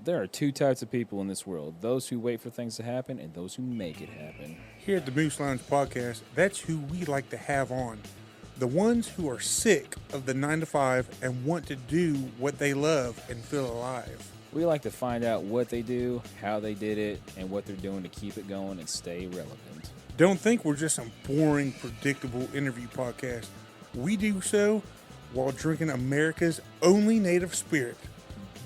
There are two types of people in this world, those who wait for things to happen and those who make it happen. Here at the Moose Lounge Podcast, that's who we like to have on. The ones who are sick of the 9 to 5 and want to do what they love and feel alive. We like to find out what they do, how they did it, and what they're doing to keep it going and stay relevant. Don't think we're just some boring, predictable interview podcast. We do so while drinking America's only native spirit,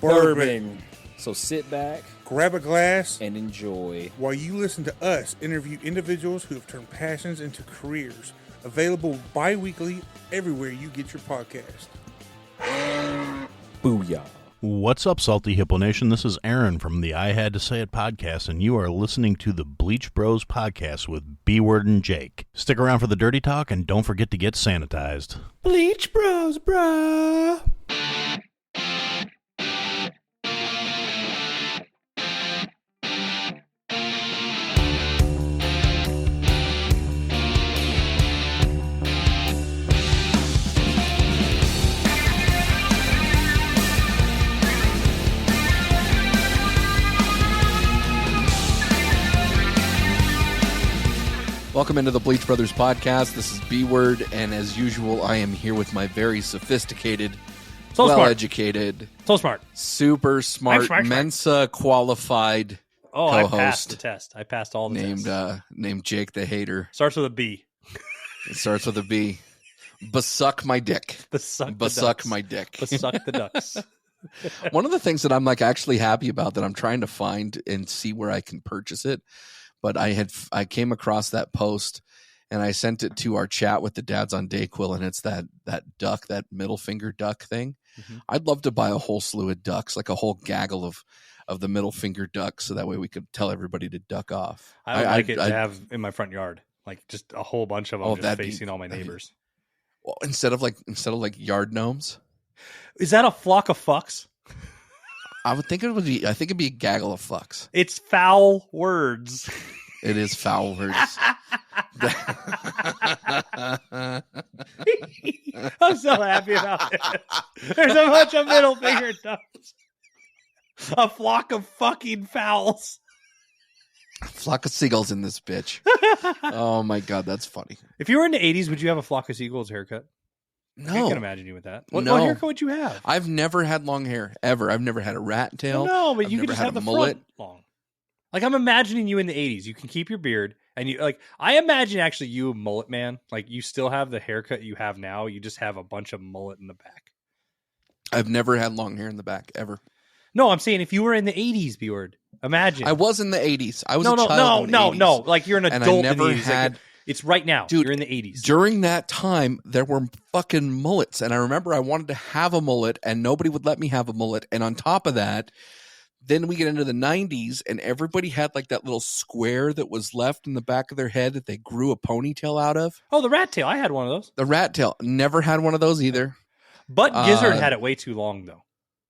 bourbon. So sit back, grab a glass, and enjoy while you listen to us interview individuals who have turned passions into careers. Available bi-weekly everywhere you get your podcast. Booyah. What's up, Salty Hippo Nation? This is Aaron from the I Had to Say It podcast, and you are listening to the Bleach Bros podcast with B-Word and Jake. Stick around for the dirty talk, and don't forget to get sanitized. Bleach Bros, brah. Welcome into the Bleach Brothers podcast. This is B-Word, and as usual, I am here with my very sophisticated, well-educated, super smart, Mensa qualified co-host. I passed the test. I passed all the tests. Named Jake the Hater. Starts with a B. It starts with a B. Basuck my dick. Basuck my dick. Basuck the ducks. One of the things that I'm actually happy about that I'm trying to find and see where I can purchase it. But I came across that post and I sent it to our chat with the dads on Dayquil, and it's that duck, that middle finger duck thing. Mm-hmm. I'd love to buy a whole slew of ducks, like a whole gaggle of the middle finger ducks, so that way we could tell everybody to duck off. I would like it to have in my front yard, like just a whole bunch of them just facing all my neighbors. Well, instead of like yard gnomes. Is that a flock of fucks? I would think it would be. I think it'd be a gaggle of fucks. It's foul words. It is foul words. I'm so happy about it. There's a bunch of middle finger ducks. A flock of fucking fowls. A flock of seagulls in this bitch. Oh my god, that's funny. If you were in the 80s, would you have a flock of seagulls haircut? No. I can imagine you with that. What haircut would you have? I've never had long hair, ever. I've never had a rat tail. No, but you could just have the mullet long. Like, I'm imagining you in the 80s. You can keep your beard. And you I imagine actually you a mullet man. Like, you still have the haircut you have now. You just have a bunch of mullet in the back. I've never had long hair in the back, ever. No, I'm saying if you were in the 80s, B-word, imagine. I was in the 80s. I was a child in the 80s. No. Like, you're an adult in the 80s. Like, it's right now. Dude, you're in the 80s. During that time, there were fucking mullets. And I remember I wanted to have a mullet, and nobody would let me have a mullet. And on top of that, then we get into the 90s, and everybody had like that little square that was left in the back of their head that they grew a ponytail out of. Oh, the rat tail. I had one of those. The rat tail. Never had one of those either. But Gizzard had it way too long, though.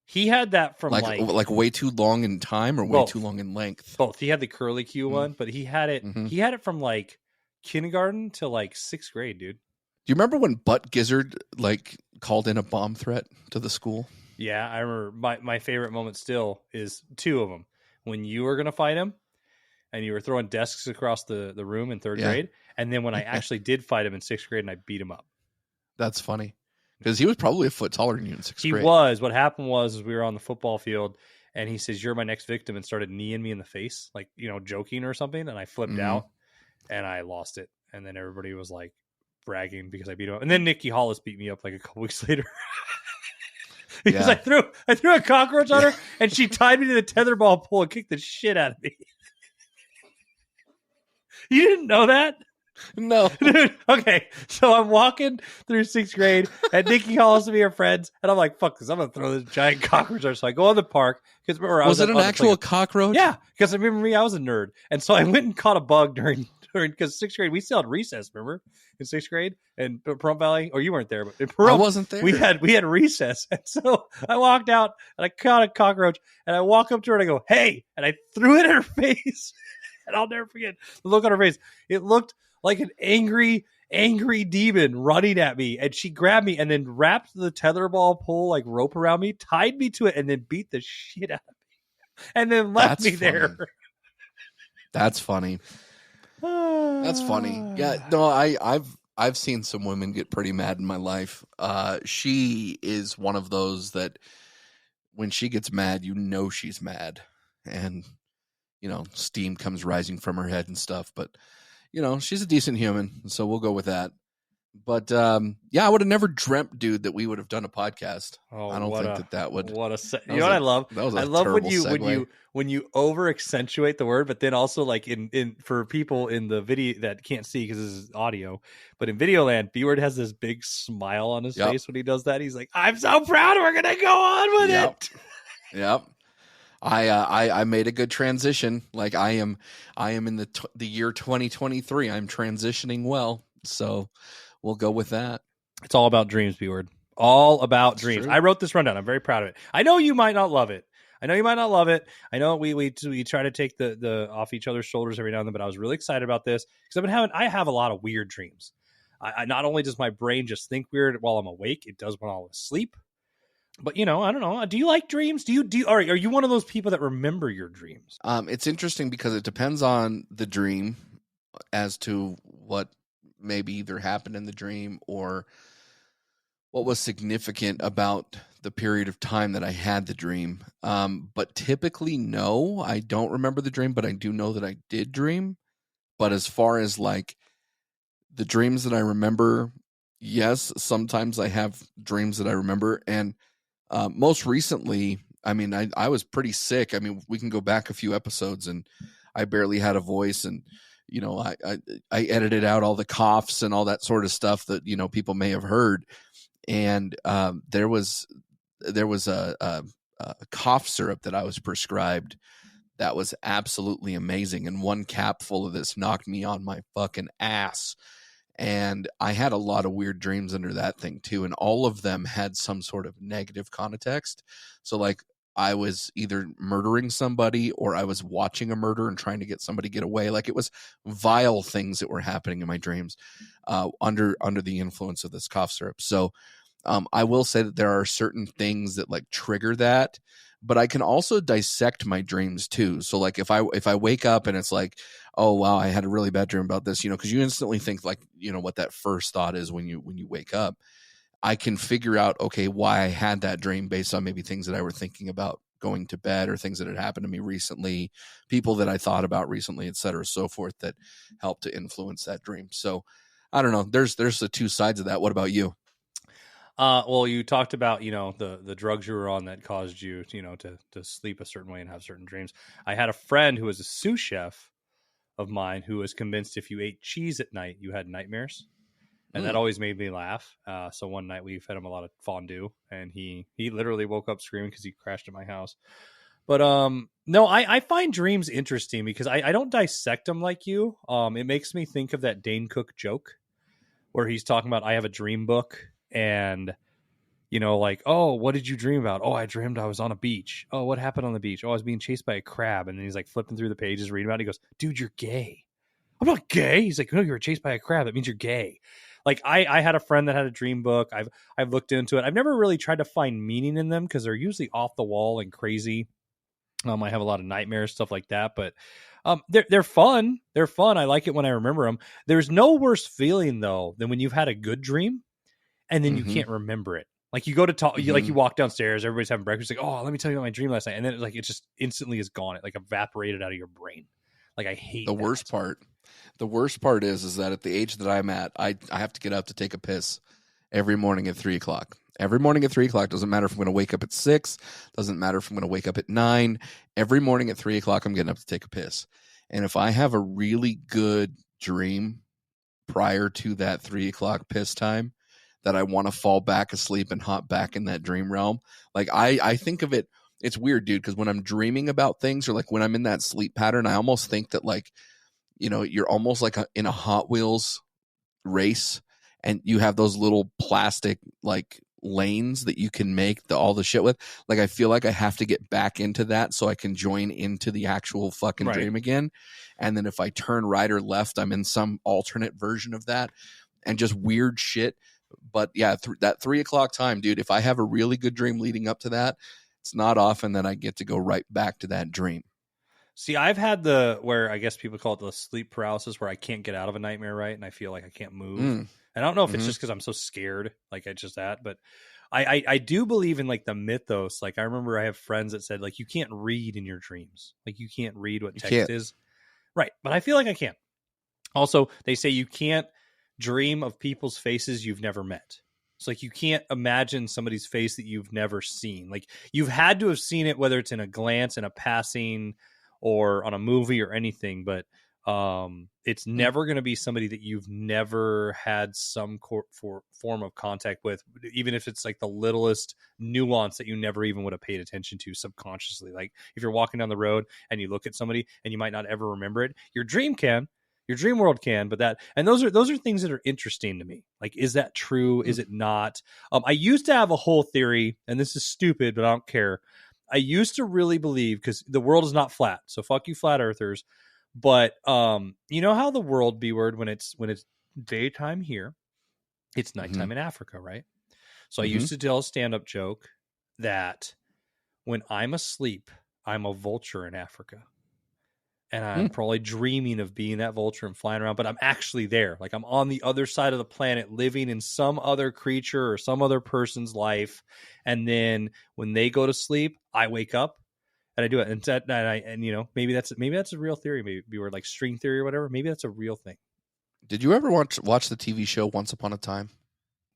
He had that from like way too long in time or way too long in length? Both. He had the curly Q one, but he had it. Mm-hmm. He had it from like kindergarten to like 6th grade, dude. Do you remember when Butt Gizzard called in a bomb threat to the school? Yeah, I remember. My favorite moment still is two of them. When you were going to fight him and you were throwing desks across the room in 3rd grade. And then when I actually did fight him in 6th grade and I beat him up. That's funny. Because he was probably a foot taller than you in 6th grade. He was. What happened was we were on the football field and he says, "You're my next victim," and started kneeing me in the face, like, joking or something. And I flipped out and I lost it. And then everybody was like bragging because I beat him up. And then Nikki Hollis beat me up like a couple weeks later. Because I threw a cockroach on her and she tied me to the tetherball pole and kicked the shit out of me. You didn't know that? No. Dude, okay. So I'm walking through 6th grade and Nikki Hollis and me are friends. And I'm like, fuck this. I'm going to throw this giant cockroach on her. So I go on the park. Was it an actual cockroach? Yeah. Because I remember I was a nerd. And so I went and caught a bug during because 6th grade, we still had recess, remember? In 6th grade in Pahrump Valley. Or you weren't there, but in Pahrump, I wasn't there. We had recess. And so I walked out and I caught a cockroach and I walk up to her and I go, "Hey," and I threw it in her face. And I'll never forget the look on her face. It looked like an angry demon running at me. And she grabbed me and then wrapped the tetherball pole like rope around me, tied me to it, and then beat the shit out of me. and then left me That's there. funny. That's funny. That's funny. Yeah, no, I've seen some women get pretty mad in my life. She is one of those that when she gets mad, you know she's mad, and steam comes rising from her head and stuff. But she's a decent human, so we'll go with that. But yeah, I would have never dreamt, dude, that we would have done a podcast. I don't think that would. You know what I love? I love when you over accentuate the word, but then also like in for people in the video that can't see because this is audio, but in video land, B-Word has this big smile on his face when he does that. He's like, "I'm so proud. We're gonna go on with it." Yep. I made a good transition. Like I am in the year 2023. I'm transitioning well, so we'll go with that. It's all about dreams, B-Word. All about dreams. True. I wrote this rundown. I'm very proud of it. I know you might not love it. I know we try to take the off each other's shoulders every now and then, but I was really excited about this because I have a lot of weird dreams. I not only does my brain just think weird while I'm awake, it does when I'm asleep. But I don't know. Do you like dreams? Are you one of those people that remember your dreams? It's interesting because it depends on the dream as to what maybe either happened in the dream or what was significant about the period of time that I had the dream. But typically, no, I don't remember the dream, but I do know that I did dream. But as far as like the dreams that I remember, yes, sometimes I have dreams that I remember. And most recently, I mean, I was pretty sick. I mean, we can go back a few episodes and I barely had a voice, and I edited out all the coughs and all that sort of stuff that people may have heard. And there was a cough syrup that I was prescribed that was absolutely amazing, and one cap full of this knocked me on my fucking ass. And I had a lot of weird dreams under that thing too, and all of them had some sort of negative context. So like I was either murdering somebody or I was watching a murder and trying to get somebody to get away. Like it was vile things that were happening in my dreams under the influence of this cough syrup. So I will say that there are certain things that like trigger that, but I can also dissect my dreams too. So like if I wake up and it's like, oh wow, I had a really bad dream about this, because you instantly think like, what that first thought is when you wake up. I can figure out, okay, why I had that dream based on maybe things that I were thinking about going to bed or things that had happened to me recently, people that I thought about recently, et cetera, so forth, that helped to influence that dream. So I don't know. There's the two sides of that. What about you? Well, you talked about, the drugs you were on that caused you, to sleep a certain way and have certain dreams. I had a friend who was a sous chef of mine who was convinced if you ate cheese at night, you had nightmares. And that always made me laugh. So one night we fed him a lot of fondue, and he literally woke up screaming because he crashed at my house. But no, I find dreams interesting because I don't dissect them like you. It makes me think of that Dane Cook joke where he's talking about, I have a dream book, and like, oh, what did you dream about? Oh, I dreamed I was on a beach. Oh, what happened on the beach? Oh, I was being chased by a crab. And then he's like flipping through the pages, reading about it. He goes, dude, you're gay. I'm not gay. He's like, no, you were chased by a crab. That means you're gay. Like I had a friend that had a dream book. I've looked into it. I've never really tried to find meaning in them because they're usually off the wall and crazy. I have a lot of nightmares, stuff like that, but they're fun. They're fun. I like it when I remember them. There's no worse feeling though than when you've had a good dream and then you can't remember it. Like you go to talk, you walk downstairs, everybody's having breakfast, like, oh, let me tell you about my dream last night, and then it just instantly is gone. It like evaporated out of your brain. Like I hate the worst part. The worst part is that at the age that I'm at, I have to get up to take a piss every morning at 3:00. Every morning at 3:00. Doesn't matter if I'm going to wake up at 6. Doesn't matter if I'm going to wake up at 9. Every morning at 3:00, I'm getting up to take a piss. And if I have a really good dream prior to that 3:00 piss time, that I want to fall back asleep and hop back in that dream realm, like I think of it. It's weird, dude, because when I'm dreaming about things or like when I'm in that sleep pattern, I almost think that like, you're almost like in a Hot Wheels race, and you have those little plastic like lanes that you can make all the shit with. Like I feel like I have to get back into that so I can join into the actual fucking dream again. And then if I turn right or left, I'm in some alternate version of that, and just weird shit. But yeah, that 3:00 time, dude, if I have a really good dream leading up to that, it's not often that I get to go right back to that dream. See, I've had where I guess people call it the sleep paralysis, where I can't get out of a nightmare, right? And I feel like I can't move. And I don't know if it's just because I'm so scared, like it's just that, but I do believe in like the mythos. Like I remember I have friends that said like you can't read in your dreams, like you can't read what text is, right? But I feel like I can. Also, they say you can't dream of people's faces you've never met. It's like you can't imagine somebody's face that you've never seen. Like you've had to have seen it, whether it's in a glance, in a passing, or on a movie or anything, but it's never going to be somebody that you've never had some form of contact with, even if it's like the littlest nuance that you never even would have paid attention to subconsciously. Like if you're walking down the road and you look at somebody and you might not ever remember it, your dream world can, but those are things that are interesting to me. Like, is that true? Is it not? I used to have a whole theory, and this is stupid, but I don't care. I used to really believe, because the world is not flat, so fuck you flat earthers. But you know how the world, B-word, when it's daytime here, it's nighttime in Africa, right? So I used to tell a stand-up joke that when I'm asleep, I'm a vulture in Africa. And I'm probably dreaming of being that vulture and flying around, but I'm actually there. Like I'm on the other side of the planet, living in some other creature or some other person's life. And then when they go to sleep, I wake up and I do it. And you know, maybe that's a real theory. Maybe we're like string theory or whatever. Maybe that's a real thing. Did you ever watch the TV show Once Upon a Time?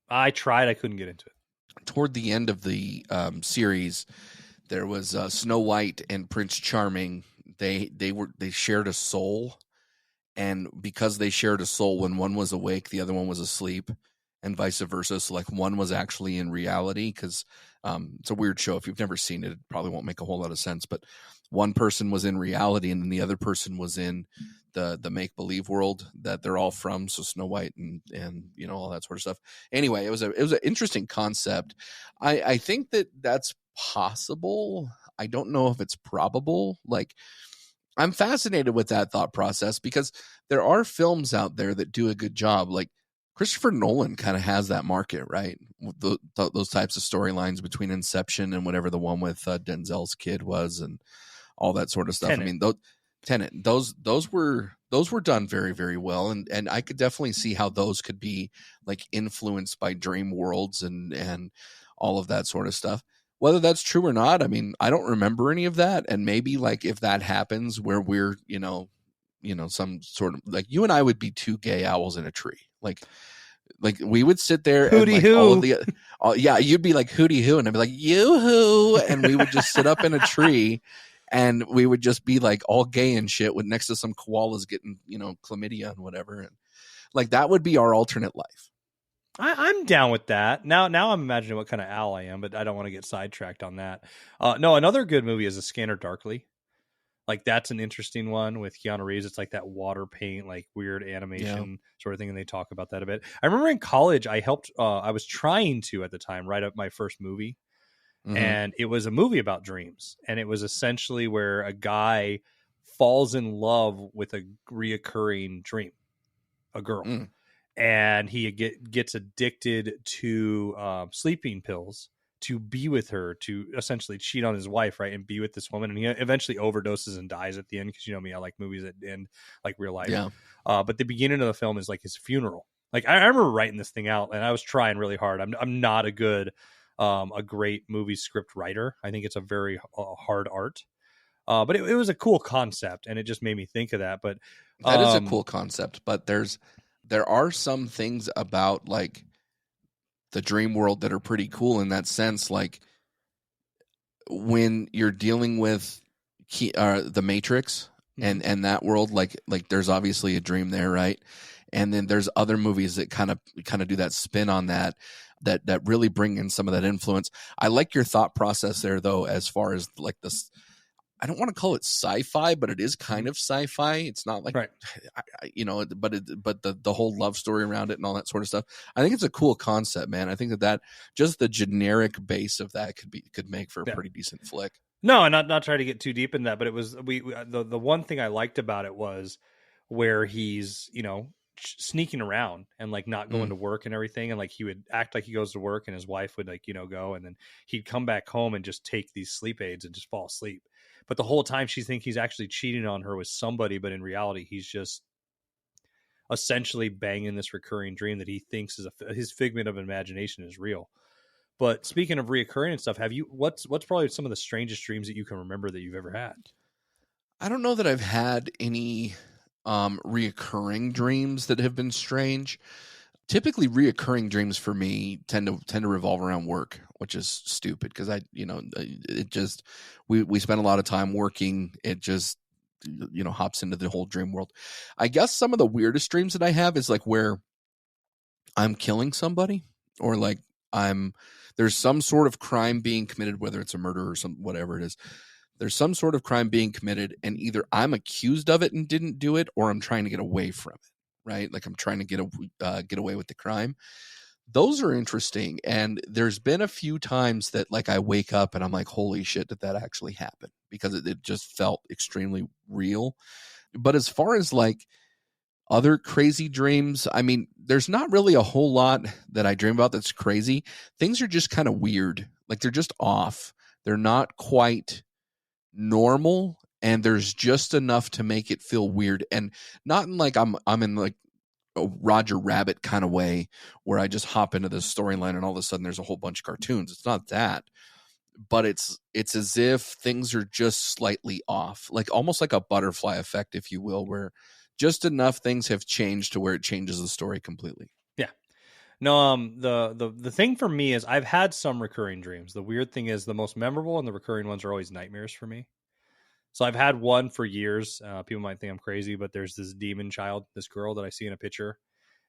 I tried. I couldn't get into it. Toward the end of the series, there was Snow White and Prince Charming. They shared a soul, and because they shared a soul, when one was awake, the other one was asleep, and vice versa. So like one was actually in reality, because it's a weird show. If you've never seen it, it probably won't make a whole lot of sense. But one person was in reality, and then the other person was in the make believe world that they're all from. So Snow White and you know, all that sort of stuff. Anyway, it was an interesting concept. I think that's possible. I don't know if it's probable. Like, I'm fascinated with that thought process, because there are films out there that do a good job. Like Christopher Nolan kind of has that market, right? Those types of storylines between Inception and whatever the one with Denzel's kid was, and all that sort of stuff. Tenet. I mean, Tenet, those were done very, very well, and I could definitely see how those could be like influenced by dream worlds and all of that sort of stuff. Whether that's true or not, I mean, I don't remember any of that. And maybe like if that happens where we're, you know, some sort of like you and I would be two gay owls in a tree. Like we would sit there Hootie and like hoo. yeah, you'd be like hootie hoo, and I'd be like yoo-hoo, and we would just sit up in a tree and we would just be like all gay and shit with next to some koalas getting, you know, chlamydia and whatever. And like that would be our alternate life. I'm down with that. Now I'm imagining what kind of owl I am, but I don't want to get sidetracked on that. No, another good movie is A Scanner Darkly. Like that's an interesting one with Keanu Reeves. It's like that water paint, like weird animation sort of thing, and they talk about that a bit. I remember in college, I was trying to at the time write up my first movie, and it was a movie about dreams, and it was essentially where a guy falls in love with a reoccurring dream, a girl. And he gets addicted to sleeping pills to be with her, to essentially cheat on his wife, right, and be with this woman. And he eventually overdoses and dies at the end, because you know me, I like movies that end like real life. Yeah. But the beginning of the film is like his funeral. Like I remember writing this thing out, and I was trying really hard. I'm not a great movie script writer. I think it's a very hard art. But it was a cool concept, and it just made me think of that. But that is a cool concept, but there are some things about like the dream world that are pretty cool in that sense. Like when you're dealing with the Matrix and that world, like there's obviously a dream there, right? And then there's other movies that kind of do that spin on that really bring in some of that influence. I like your thought process there, though, as far as like this. I don't want to call it sci-fi, but it is kind of sci-fi. It's not like, right. But the whole love story around it and all that sort of stuff. I think it's a cool concept, man. I think that just the generic base of that could make for a pretty decent flick. No, and not trying to get too deep in that, but it was the one thing I liked about it was where he's, you know, sneaking around and like not going Mm. to work and everything, and like he would act like he goes to work and his wife would like go, and then he'd come back home and just take these sleep aids and just fall asleep. But the whole time she thinks he's actually cheating on her with somebody, but in reality he's just essentially banging this recurring dream that he thinks is his figment of imagination is real. But speaking of reoccurring and stuff, have you what's probably some of the strangest dreams that you can remember that you've ever had? I don't know that I've had any reoccurring dreams that have been strange. Typically, reoccurring dreams for me tend to revolve around work, which is stupid because it just we spend a lot of time working. It just hops into the whole dream world. I guess some of the weirdest dreams that I have is like where I'm killing somebody, or like there's some sort of crime being committed, whether it's a murder or whatever it is. There's some sort of crime being committed, and either I'm accused of it and didn't do it, or I'm trying to get away from it, right? Like I'm trying to get away with the crime. Those are interesting, and there's been a few times that like I wake up and I'm like, holy shit, did that actually happen? Because it just felt extremely real. But as far as like other crazy dreams, I mean, there's not really a whole lot that I dream about that's crazy. Things are just kind of weird. Like they're just off. They're not quite normal, and there's just enough to make it feel weird, and not in like I'm in like a Roger Rabbit kind of way where I just hop into this storyline and all of a sudden there's a whole bunch of cartoons. It's not that, but it's as if things are just slightly off, like almost like a butterfly effect, if you will, where just enough things have changed to where it changes the story completely. Yeah. No, the thing for me is I've had some recurring dreams. The weird thing is the most memorable and the recurring ones are always nightmares for me. So I've had one for years. People might think I'm crazy, but there's this demon child, this girl that I see in a picture,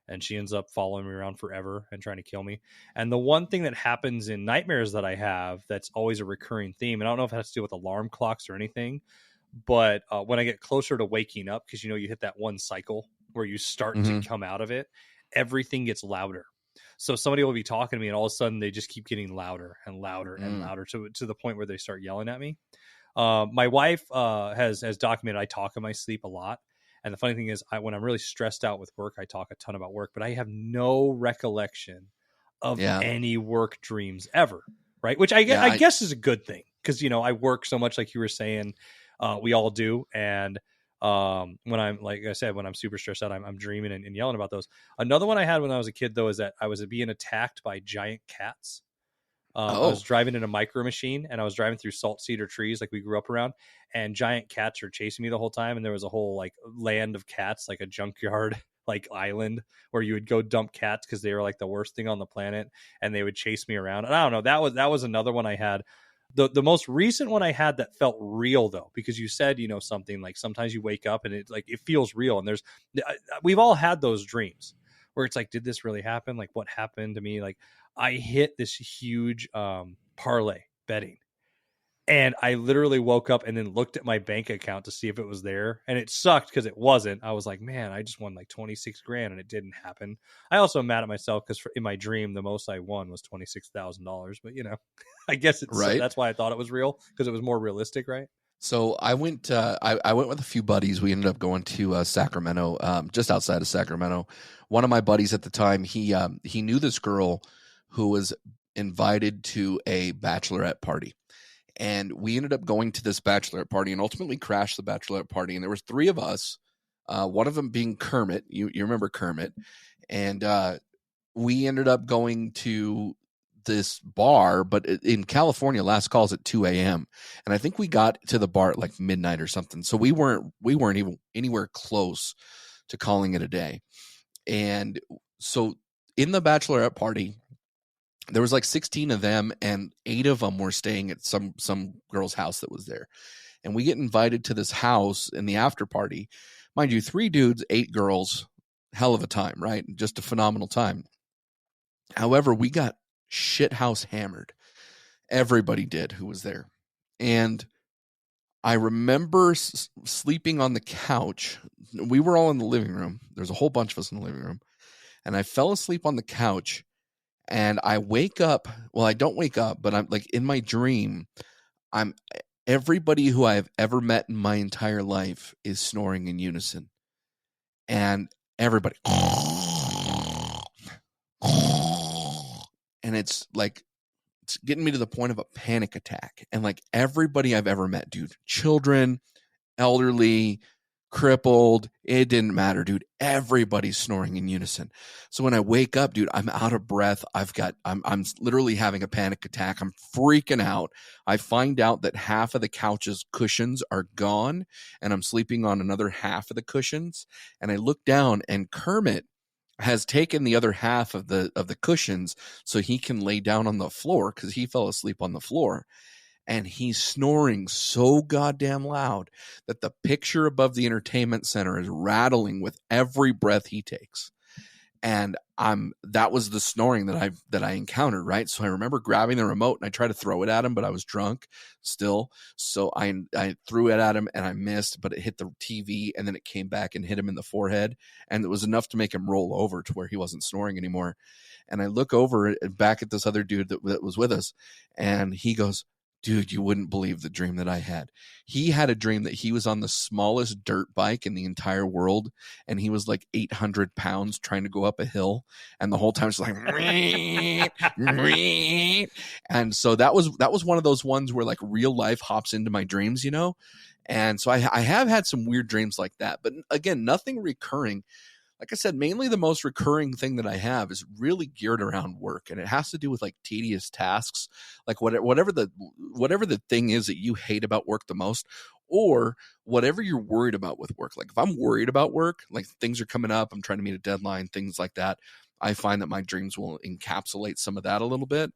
and she ends up following me around forever and trying to kill me. And the one thing that happens in nightmares that I have that's always a recurring theme, and I don't know if it has to do with alarm clocks or anything, but when I get closer to waking up, because you hit that one cycle where you start to come out of it, everything gets louder. So somebody will be talking to me and all of a sudden they just keep getting louder and louder and louder to the point where they start yelling at me. My wife has documented I talk in my sleep a lot. And the funny thing is when I'm really stressed out with work, I talk a ton about work, but I have no recollection of any work dreams ever. Right. Which I guess is a good thing because, I work so much, like you were saying, we all do. And when I'm, like I said, when I'm super stressed out, I'm dreaming and yelling about those. Another one I had when I was a kid, though, is that I was being attacked by giant cats. I was driving in a micro machine and I was driving through salt cedar trees like we grew up around, and giant cats are chasing me the whole time. And there was a whole like land of cats, like a junkyard, like island where you would go dump cats because they were like the worst thing on the planet, and they would chase me around. And I don't know, that was another one I had. The most recent one I had that felt real though, because you said, something like sometimes you wake up and it feels real. And we've all had those dreams where it's like, did this really happen? Like what happened to me? Like I hit this huge parlay betting, and I literally woke up and then looked at my bank account to see if it was there, and it sucked because it wasn't. I was like, man, I just won like 26 grand and it didn't happen. I also am mad at myself because in my dream the most I won was $26,000, but I guess it's right. That's why I thought it was real, because it was more realistic, right? So I went. I went with a few buddies. We ended up going to Sacramento, just outside of Sacramento. One of my buddies at the time, he knew this girl who was invited to a bachelorette party, and we ended up going to this bachelorette party and ultimately crashed the bachelorette party. And there was three of us, one of them being Kermit. You remember Kermit, and we ended up going to this bar, but in California, last call's at 2 a.m. And I think we got to the bar at like midnight or something. So we weren't even anywhere close to calling it a day. And so in the bachelorette party, there was like 16 of them, and 8 of them were staying at some girl's house that was there. And we get invited to this house in the after party. Mind you, 3 dudes, 8 girls, hell of a time, right? Just a phenomenal time. However, we got shithouse hammered. Everybody did who was there. And I remember sleeping on the couch. We were all in the living room. There's a whole bunch of us in the living room. And I fell asleep on the couch. And I wake up. Well, I don't wake up, but I'm like in my dream. Everybody who I have ever met in my entire life is snoring in unison. And everybody. And it's like, it's getting me to the point of a panic attack. And like everybody I've ever met, dude, children, elderly, crippled, it didn't matter, dude. Everybody's snoring in unison. So when I wake up, dude, I'm out of breath. I'm literally having a panic attack. I'm freaking out. I find out that half of the couch's cushions are gone and I'm sleeping on another half of the cushions. And I look down and Kermit has taken the other half of the cushions so he can lay down on the floor because he fell asleep on the floor. And he's snoring so goddamn loud that the picture above the entertainment center is rattling with every breath he takes. And that was the snoring that I encountered, right? So I remember grabbing the remote and I tried to throw it at him, but I was drunk still. So I threw it at him and I missed, but it hit the TV and then it came back and hit him in the forehead. And it was enough to make him roll over to where he wasn't snoring anymore. And I look over back at this other dude that was with us and he goes, dude, you wouldn't believe the dream that I had. He had a dream that he was on the smallest dirt bike in the entire world, and he was like 800 pounds trying to go up a hill, and the whole time it's like, and so that was one of those ones where like real life hops into my dreams, you know? And so I have had some weird dreams like that, but again, nothing recurring. Like I said, mainly the most recurring thing that I have is really geared around work, and it has to do with like tedious tasks, like whatever the thing is that you hate about work the most, or whatever you're worried about with work. Like if I'm worried about work, like things are coming up, I'm trying to meet a deadline, things like that, I find that my dreams will encapsulate some of that a little bit.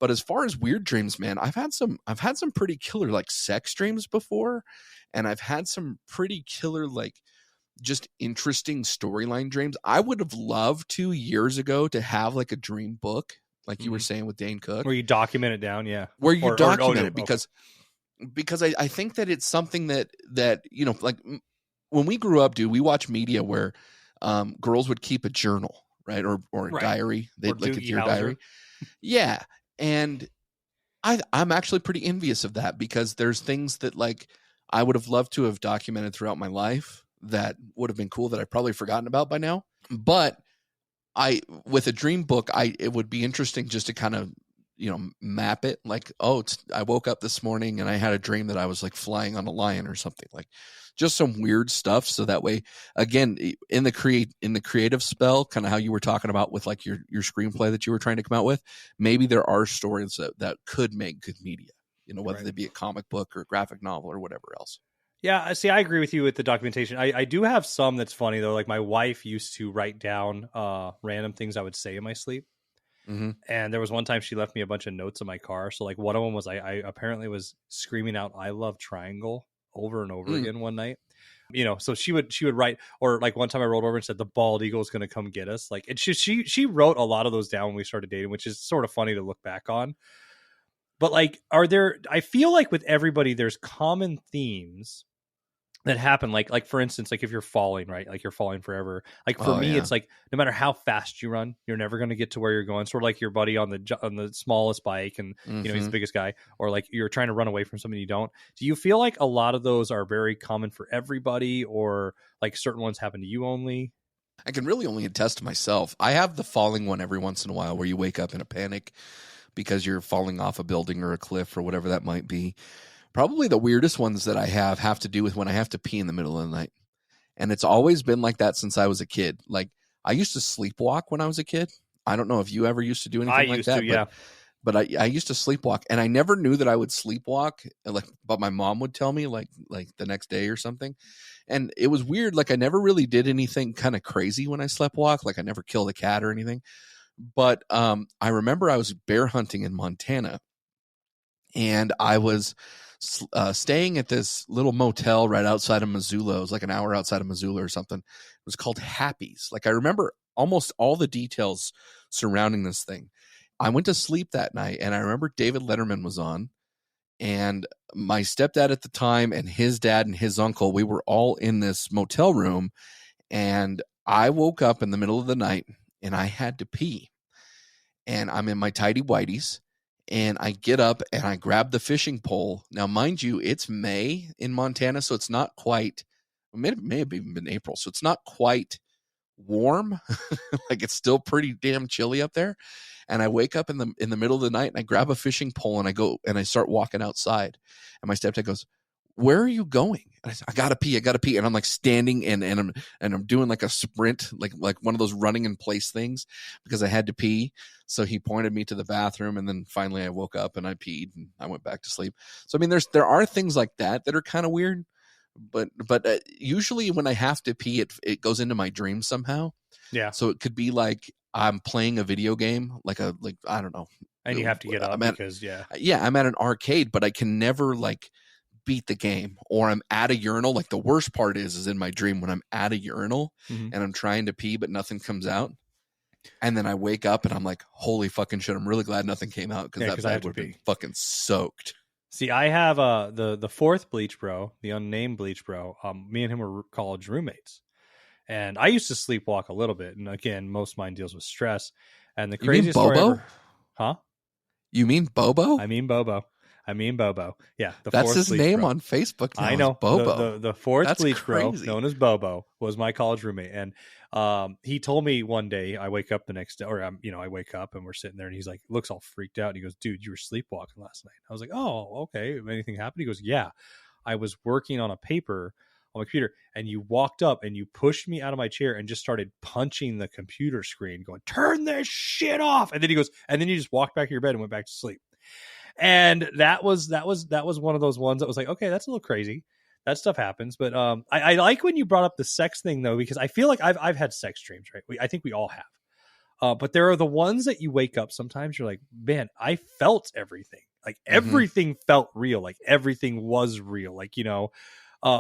But as far as weird dreams, man, I've had some pretty killer like sex dreams before, and I've had some pretty killer like just interesting storyline dreams. I would have loved 2 years ago to have like a dream book, like you were saying with Dane Cook, where you document it down. Yeah. Where you document it because I think that it's something that, you know, like when we grew up, dude, we watched media where girls would keep a journal, right? Or a diary. They'd look at your diary. Yeah. And I'm actually pretty envious of that because there's things that like I would have loved to have documented throughout my life that would have been cool that I've probably forgotten about by now. But with a dream book, it would be interesting just to kind of, you know, map it like, I woke up this morning and I had a dream that I was like flying on a lion or something, like just some weird stuff. So that way, again, in the creative spell, kind of how you were talking about with like your screenplay that you were trying to come out with, maybe there are stories that could make good media, you know, whether they be a comic book or a graphic novel or whatever else. Yeah, see, I agree with you with the documentation. I do have some that's funny, though. Like, my wife used to write down random things I would say in my sleep. Mm-hmm. And there was one time she left me a bunch of notes in my car. So, like, one of them was I apparently was screaming out, "I love triangle," over and over again one night. You know, so she would write, or like one time I rolled over and said, "The bald eagle is going to come get us." Like, she wrote a lot of those down when we started dating, which is sort of funny to look back on. But, like, I feel like with everybody, there's common themes that happen, like for instance, like if you're falling, right, like you're falling forever. Like for me, it's like no matter how fast you run, you're never going to get to where you're going. Sort of like your buddy on the smallest bike, and you know he's the biggest guy, or like you're trying to run away from something you don't. Do you feel like a lot of those are very common for everybody, or like certain ones happen to you only? I can really only attest to myself. I have the falling one every once in a while, where you wake up in a panic because you're falling off a building or a cliff or whatever that might be. Probably the weirdest ones that I have to do with when I have to pee in the middle of the night. And it's always been like that since I was a kid. Like I used to sleepwalk when I was a kid. I don't know if you ever used to do anything like that. But I used to sleepwalk, and I never knew that I would sleepwalk. But my mom would tell me like the next day or something. And it was weird. Like I never really did anything kind of crazy when I sleptwalk. Like I never killed a cat or anything. But I remember I was bear hunting in Montana, and I was staying at this little motel right outside of Missoula. It was like an hour outside of Missoula or something. It was called Happy's. Like I remember almost all the details surrounding this thing. I went to sleep that night, and I remember David Letterman was on, and my stepdad at the time and his dad and his uncle, we were all in this motel room, and I woke up in the middle of the night and I had to pee, and I'm in my tidy whities. And I get up and I grab the fishing pole. Now, mind you, it's May in Montana, so it's not quite, it may have even been April, so it's not quite warm, like it's still pretty damn chilly up there. And I wake up in the middle of the night and I grab a fishing pole and I go and I start walking outside. And my stepdad goes, "Where are you going?" And I said, I gotta pee. And I'm like standing and I'm doing like a sprint, like one of those running in place things because I had to pee. So he pointed me to the bathroom, and then finally I woke up and I peed and I went back to sleep. So I mean, there are things like that are kind of weird, but usually when I have to pee, it goes into my dreams somehow. Yeah. So it could be like I'm playing a video game, like I don't know, And you have to get up because I'm at an arcade, but I can never like beat the game, or I'm at a urinal. Like the worst part is in my dream when I'm at a urinal and I'm trying to pee but nothing comes out, and then I wake up and I'm like, holy fucking shit, I'm really glad nothing came out because that bag would have been fucking soaked. See, I have the fourth Bleach Bro, the unnamed Bleach Bro. Me and him were college roommates, and I used to sleepwalk a little bit, and again, most of mine deals with stress. And the craziest story Bobo? ever, huh? You mean Bobo? I mean Bobo. Yeah, that's his Bleach name Bro. on Facebook now. I know. Bobo. The fourth That's Bleach crazy. Bro, known as Bobo, was my college roommate, and he told me one day. I wake up the next day, or I wake up and we're sitting there, and he's like, looks all freaked out. And he goes, "Dude, you were sleepwalking last night." I was like, "Oh, okay. Anything happened?" He goes, "Yeah, I was working on a paper on my computer, and you walked up and you pushed me out of my chair and just started punching the computer screen, going, 'Turn this shit off!'" And then he goes, and then you just walked back to your bed and went back to sleep. And that was one of those ones that was like, okay, that's a little crazy. That stuff happens. But I like when you brought up the sex thing though, because I feel like I've had sex dreams, right? I think we all have. But there are the ones that you wake up sometimes you're like, man, I felt everything. Like everything felt real. Like everything was real. Like,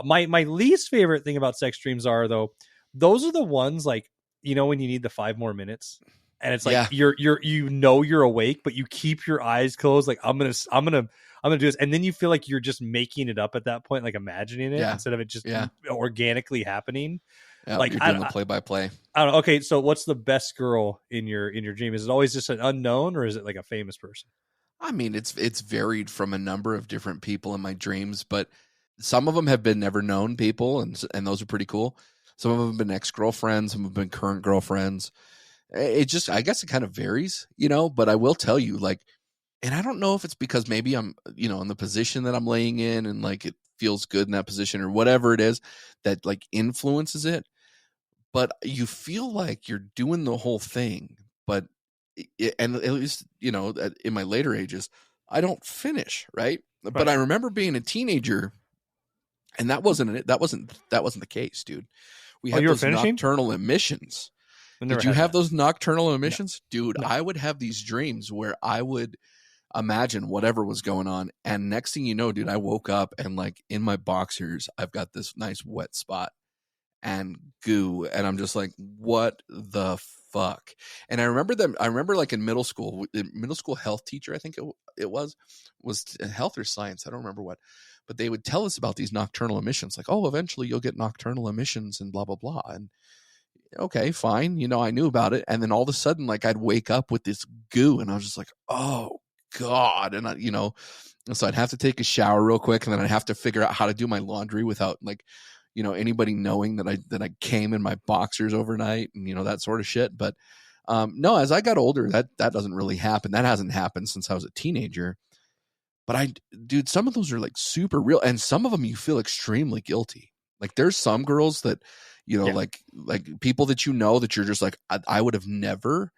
my least favorite thing about sex dreams are though, those are the ones like, when you need the 5 more minutes. And it's like you're awake, but you keep your eyes closed. Like I'm gonna do this, and then you feel like you're just making it up at that point, like imagining it instead of it just organically happening. Yeah, like you're doing the play-by-play. I don't know. Okay, so what's the best girl in your dream? Is it always just an unknown, or is it like a famous person? I mean, it's varied from a number of different people in my dreams, but some of them have been never known people, and those are pretty cool. Some of them have been ex-girlfriends, some have been current girlfriends. It just, I guess it kind of varies, but I will tell you, like, and I don't know if it's because maybe I'm, in the position that I'm laying in and like it feels good in that position or whatever it is that like influences it, but you feel like you're doing the whole thing, but, and at least, in my later ages, I don't finish, right? But I remember being a teenager and that wasn't the case, dude. We had those nocturnal emissions. Did you have those nocturnal emissions? No. Dude, no. I would have these dreams where I would imagine whatever was going on. And next thing you know, dude, I woke up and like in my boxers, I've got this nice wet spot and goo. And I'm just like, what the fuck? And I remember like in middle school health teacher, I think it was health or science. I don't remember what, but they would tell us about these nocturnal emissions. Like, oh, eventually you'll get nocturnal emissions and blah, blah, blah. And okay, fine. I knew about it. And then all of a sudden, like I'd wake up with this goo and I was just like, oh God. And so I'd have to take a shower real quick and then I'd have to figure out how to do my laundry without like, anybody knowing that I came in my boxers overnight and, that sort of shit. But no, as I got older, that doesn't really happen. That hasn't happened since I was a teenager. But dude, some of those are like super real. And some of them you feel extremely guilty. Like there's some girls that, like people that that you're just like, I would have never.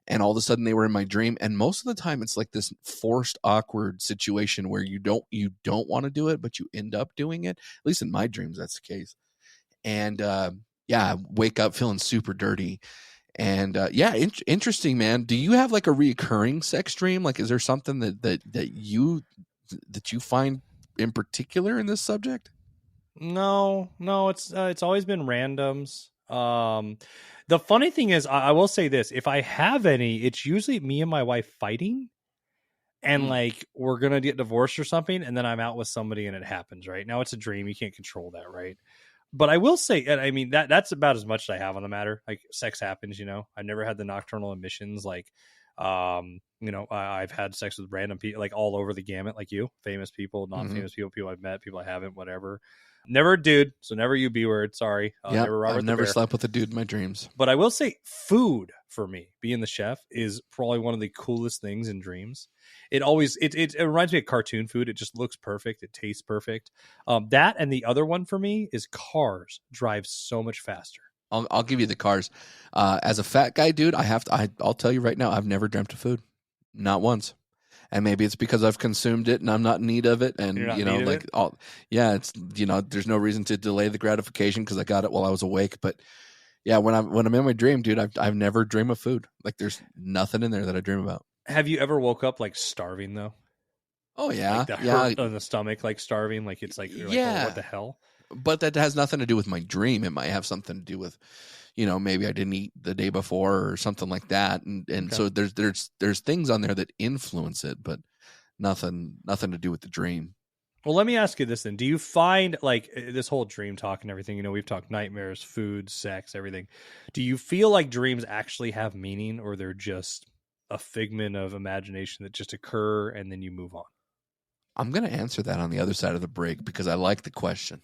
And all of a sudden they were in my dream. And most of the time it's like this forced, awkward situation where you don't want to do it, but you end up doing it. At least in my dreams, that's the case. And I wake up feeling super dirty. And interesting, man. Do you have like a reoccurring sex dream? Like, is there something that you find in particular in this subject? No, it's always been randoms. The funny thing is, I will say this: if I have any, it's usually me and my wife fighting, and like we're gonna get divorced or something, and then I'm out with somebody and it happens. Right now, it's a dream; you can't control that, right? But I will say, and I mean that's about as much as I have on the matter. Like sex happens, I've never had the nocturnal emissions. Like, I've had sex with random people, like all over the gamut, like you, famous people, non-famous people, people I've met, people I haven't, whatever. never a dude, so never you, B-word. Sorry. Yeah, Never Robert I've the never Bear. slept with a dude in my dreams. But I will say food for me, being the chef, is probably one of the coolest things in dreams. It always it reminds me of cartoon food. It just looks perfect. It tastes perfect. That and the other one for me is cars drive so much faster. I'll give you the cars. As a fat guy, dude, I'll tell you right now, I've never dreamt of food, not once. And maybe it's because I've consumed it and I'm not in need of it. And You're not you in know, need of like, it's there's no reason to delay the gratification because I got it while I was awake. But yeah, when I'm in my dream, dude, I've never dreamed of food. Like, there's nothing in there that I dream about. Have you ever woke up like starving though? Oh yeah, Like the hurt on the stomach, like starving, like it's like, you're like, oh, what the hell? But that has nothing to do with my dream. It might have something to do with, maybe I didn't eat the day before or something like that. And Okay. so there's things on there that influence it, but nothing to do with the dream. Well, let me ask you this then. Do you find, like, this whole dream talk and everything, we've talked nightmares, food, sex, everything. Do you feel like dreams actually have meaning, or they're just a figment of imagination that just occur and then you move on? I'm going to answer that on the other side of the break because I like the question.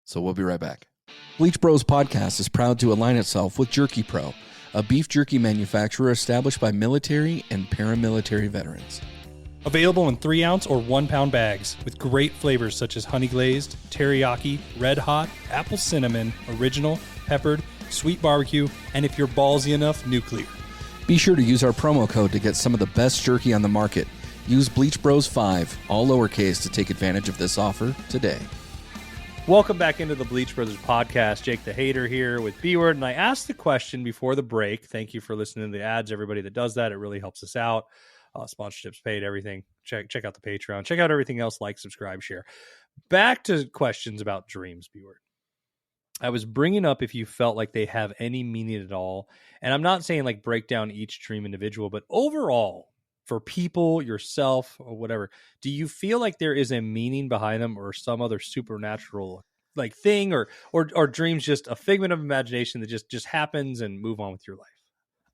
So we'll be right back. Bleach Bros podcast is proud to align itself with Jerky Pro, a beef jerky manufacturer established by military and paramilitary veterans. Available in 3-ounce or 1-pound bags with great flavors such as honey glazed, teriyaki, red hot, apple cinnamon, original, peppered, sweet barbecue, and if you're ballsy enough, nuclear. Be sure to use our promo code to get some of the best jerky on the market. Use Bleach Bros 5, all lowercase, to take advantage of this offer today. Welcome back into the Bleach Brothers podcast. Jake the Hater here with B-Word, and I asked the question before the break. Thank you for listening to the ads, everybody that does that. It really helps us out. Sponsorships paid, everything. Check out the Patreon. Check out everything else. Like, subscribe, share. Back to questions about dreams, B-Word. I was bringing up if you felt like they have any meaning at all. And I'm not saying like break down each dream individual, but overall, for people, yourself, or whatever, do you feel like there is a meaning behind them, or some other supernatural like thing, or dreams just a figment of imagination that just happens and move on with your life?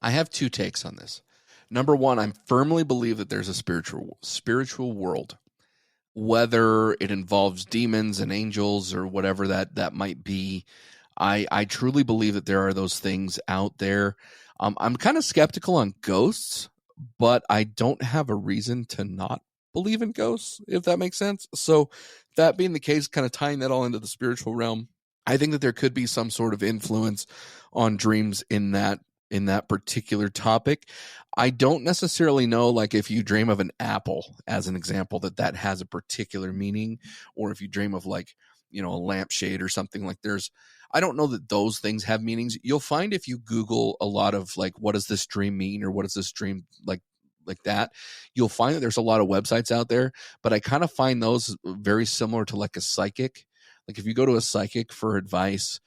I have two takes on this. Number one, I firmly believe that there's a spiritual world, whether it involves demons and angels or whatever that might be. I truly believe that there are those things out there. I'm kind of skeptical on ghosts, but I don't have a reason to not believe in ghosts, if that makes sense. So that being the case, kind of tying that all into the spiritual realm, I think that there could be some sort of influence on dreams in that particular topic. I don't necessarily know, like, if you dream of an apple, as an example, that has a particular meaning, or if you dream of, like, a lampshade or something, like, I don't know that those things have meanings. You'll find if you Google a lot of, like, what does this dream mean, or what does this dream like that, you'll find that there's a lot of websites out there, but I kind of find those very similar to like a psychic. Like, if you go to a psychic for advice,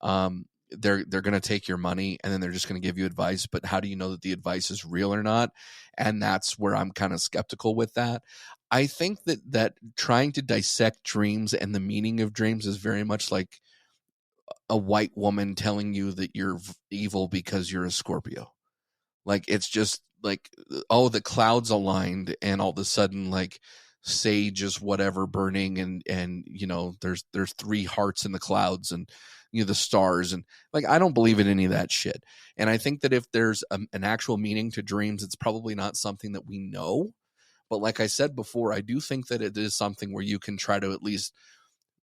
they're going to take your money and then they're just going to give you advice, but how do you know that the advice is real or not? And that's where I'm kind of skeptical with that. I think that trying to dissect dreams and the meaning of dreams is very much like a white woman telling you that you're evil because you're a Scorpio. Like, it's just like, oh, the clouds aligned and all of a sudden, like, sage is whatever burning, and there's 3 hearts in the clouds, and the stars, and like, I don't believe in any of that shit. And I think that if there's an actual meaning to dreams, it's probably not something that we know. But like I said before, I do think that it is something where you can try to at least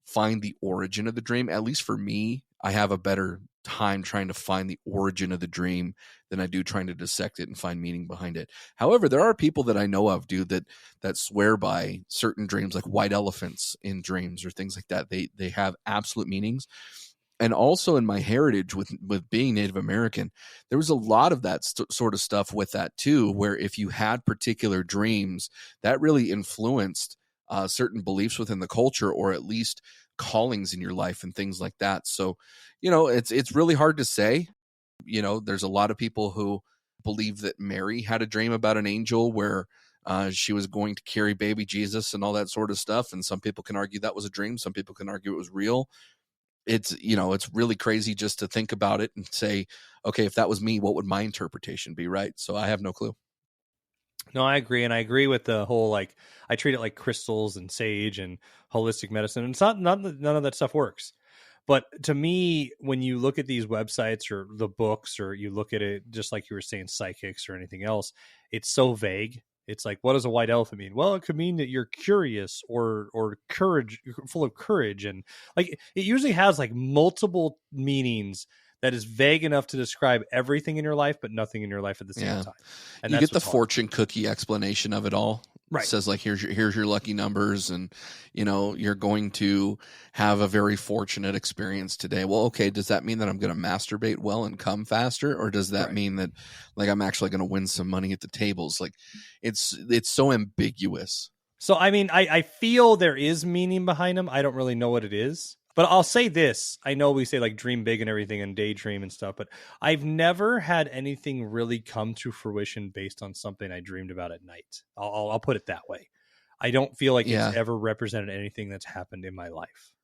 find the origin of the dream. At least for me, I have a better time trying to find the origin of the dream than I do trying to dissect it and find meaning behind it. However, there are people that I know of, dude, that swear by certain dreams, like white elephants in dreams or things like that. They have absolute meanings. And also in my heritage with being Native American, there was a lot of that sort of stuff with that too, where if you had particular dreams, that really influenced certain beliefs within the culture, or at least callings in your life and things like that. So, it's really hard to say. There's a lot of people who believe that Mary had a dream about an angel where she was going to carry baby Jesus and all that sort of stuff. And some people can argue that was a dream. Some people can argue it was real. It's really crazy just to think about it and say, okay, if that was me, what would my interpretation be? Right. So I have no clue. No, I agree. And I agree with the whole, like, I treat it like crystals and sage and holistic medicine. And it's not, none of that stuff works. But to me, when you look at these websites or the books, or you look at it, just like you were saying, psychics or anything else, it's so vague. It's like, what does a white elephant mean? Well, it could mean that you're curious or courage, full of courage. And like, it usually has like multiple meanings that is vague enough to describe everything in your life, but nothing in your life at the same time. And you that's get the fortune cookie explanation of it all. Right. It says like, here's your lucky numbers, and you're going to have a very fortunate experience today. Well, okay, does that mean that I'm going to masturbate well and come faster, or does that mean that like I'm actually going to win some money at the tables? Like, it's so ambiguous. So I mean, I feel there is meaning behind them. I don't really know what it is. But I'll say this. I know we say like dream big and everything and daydream and stuff, but I've never had anything really come to fruition based on something I dreamed about at night. I'll put it that way. I don't feel like it's ever represented anything that's happened in my life.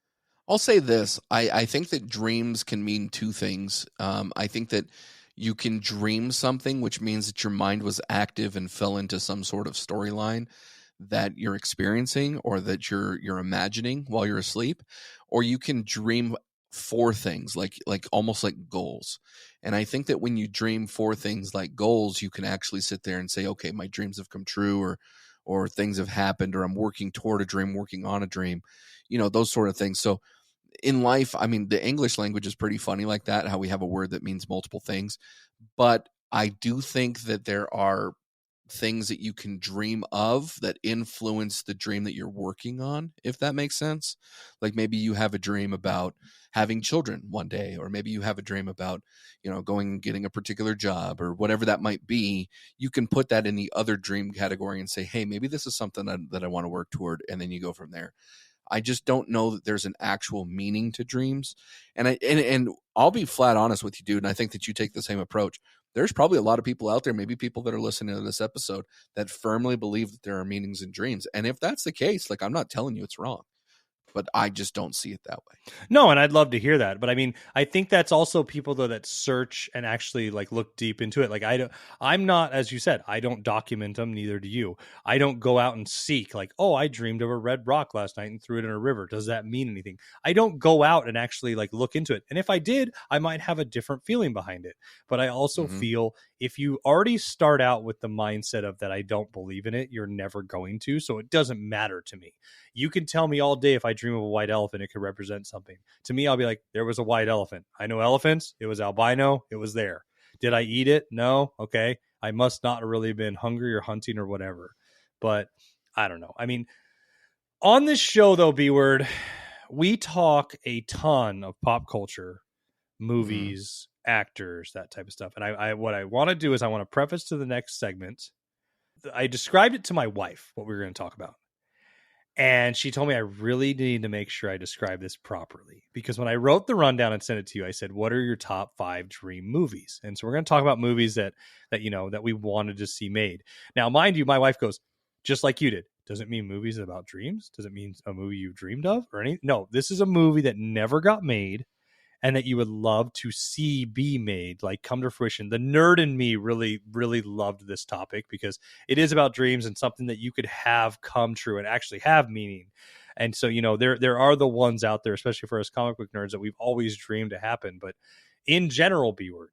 I'll say this. I think that dreams can mean two things. I think that you can dream something, which means that your mind was active and fell into some sort of storyline that you're experiencing or that you're imagining while you're asleep, or you can dream for things like almost like goals. And I think that when you dream for things like goals, you can actually sit there and say, okay, my dreams have come true, or things have happened, or I'm working toward a dream, working on a dream, those sort of things. So in life, I mean, the English language is pretty funny like that, how we have a word that means multiple things. But I do think that there are things that you can dream of that influence the dream that you're working on, if that makes sense. Like maybe you have a dream about having children one day, or maybe you have a dream about, going and getting a particular job, or whatever that might be. You can put that in the other dream category and say, hey, maybe this is something that I want to work toward. And then you go from there. I just don't know that there's an actual meaning to dreams. And I'll be flat honest with you, dude. And I think that you take the same approach. There's probably a lot of people out there, maybe people that are listening to this episode, that firmly believe that there are meanings in dreams. And if that's the case, like, I'm not telling you it's wrong, but I just don't see it that way. No, and I'd love to hear that. But I mean, I think that's also people though that search and actually like look deep into it. Like I'm not, as you said, I don't document them, neither do you. I don't go out and seek like, oh, I dreamed of a red rock last night and threw it in a river. Does that mean anything? I don't go out and actually like look into it. And if I did, I might have a different feeling behind it. But I also feel if you already start out with the mindset of that I don't believe in it, you're never going to. So it doesn't matter to me. You can tell me all day if I dream of a white elephant, it could represent something. To me, I'll be like, there was a white elephant. I know elephants. It was albino. It was there. Did I eat it? No. Okay. I must not have really been hungry or hunting or whatever. But I don't know. I mean, on this show, though, B-Word, we talk a ton of pop culture, movies, actors, that type of stuff. And I what I want to do is I want to preface to the next segment. I described it to my wife, what we were going to talk about. And she told me I really need to make sure I describe this properly, because when I wrote the rundown and sent it to you, I said, what are your top 5 dream movies? And so we're going to talk about movies that we wanted to see made. Now, mind you, my wife goes, just like you did. Does it mean movies about dreams? Does it mean a movie you've dreamed of or anything? No, this is a movie that never got made and that you would love to see be made, like come to fruition. The nerd in me really, really loved this topic because it is about dreams and something that you could have come true and actually have meaning. And so, there are the ones out there, especially for us comic book nerds, that we've always dreamed to happen. But in general, B-Word,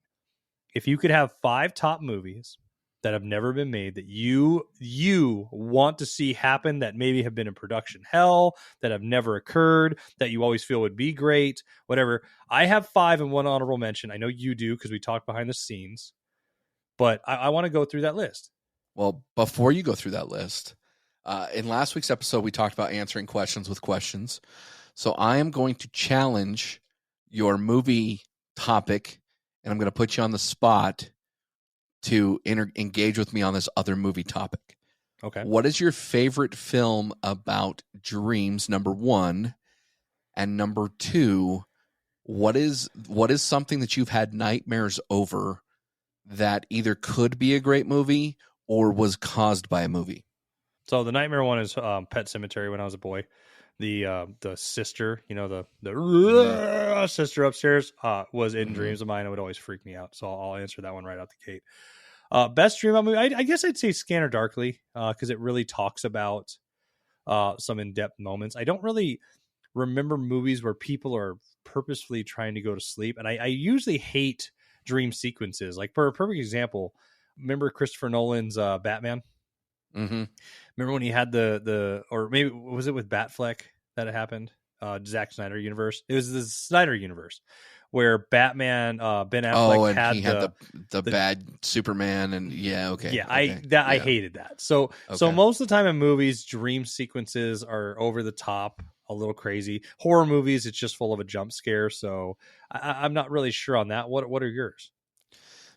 if you could have 5 top movies that have never been made that you want to see happen, that maybe have been in production hell, that have never occurred, that you always feel would be great, whatever. I have 5 and 1 honorable mention. I know you do because we talked behind the scenes, but I want to go through that list. Well, before you go through that list, in last week's episode, we talked about answering questions with questions. So I am going to challenge your movie topic, and I'm going to put you on the spot to engage with me on this other movie topic. Okay. What is your favorite film about dreams, number 1? And number 2, what is something that you've had nightmares over that either could be a great movie or was caused by a movie? So the nightmare one is Pet Sematary when I was a boy. The sister, the sister upstairs was in dreams of mine. It would always freak me out. So I'll answer that one right out the gate. Best dream movie, I guess I'd say Scanner Darkly, because it really talks about some in-depth moments. I don't really remember movies where people are purposefully trying to go to sleep, and I usually hate dream sequences. Like, for a perfect example, remember Christopher Nolan's Batman? Mm-hmm. Remember when he had the or maybe was it with Batfleck that it happened? Zack Snyder universe. It was the Snyder universe where Batman, Ben Affleck and had he had the bad Superman, and okay. I hated that. So most of the time in movies, dream sequences are over the top, a little crazy. Horror movies, it's just full of a jump scare. So I'm not really sure on that. What are yours?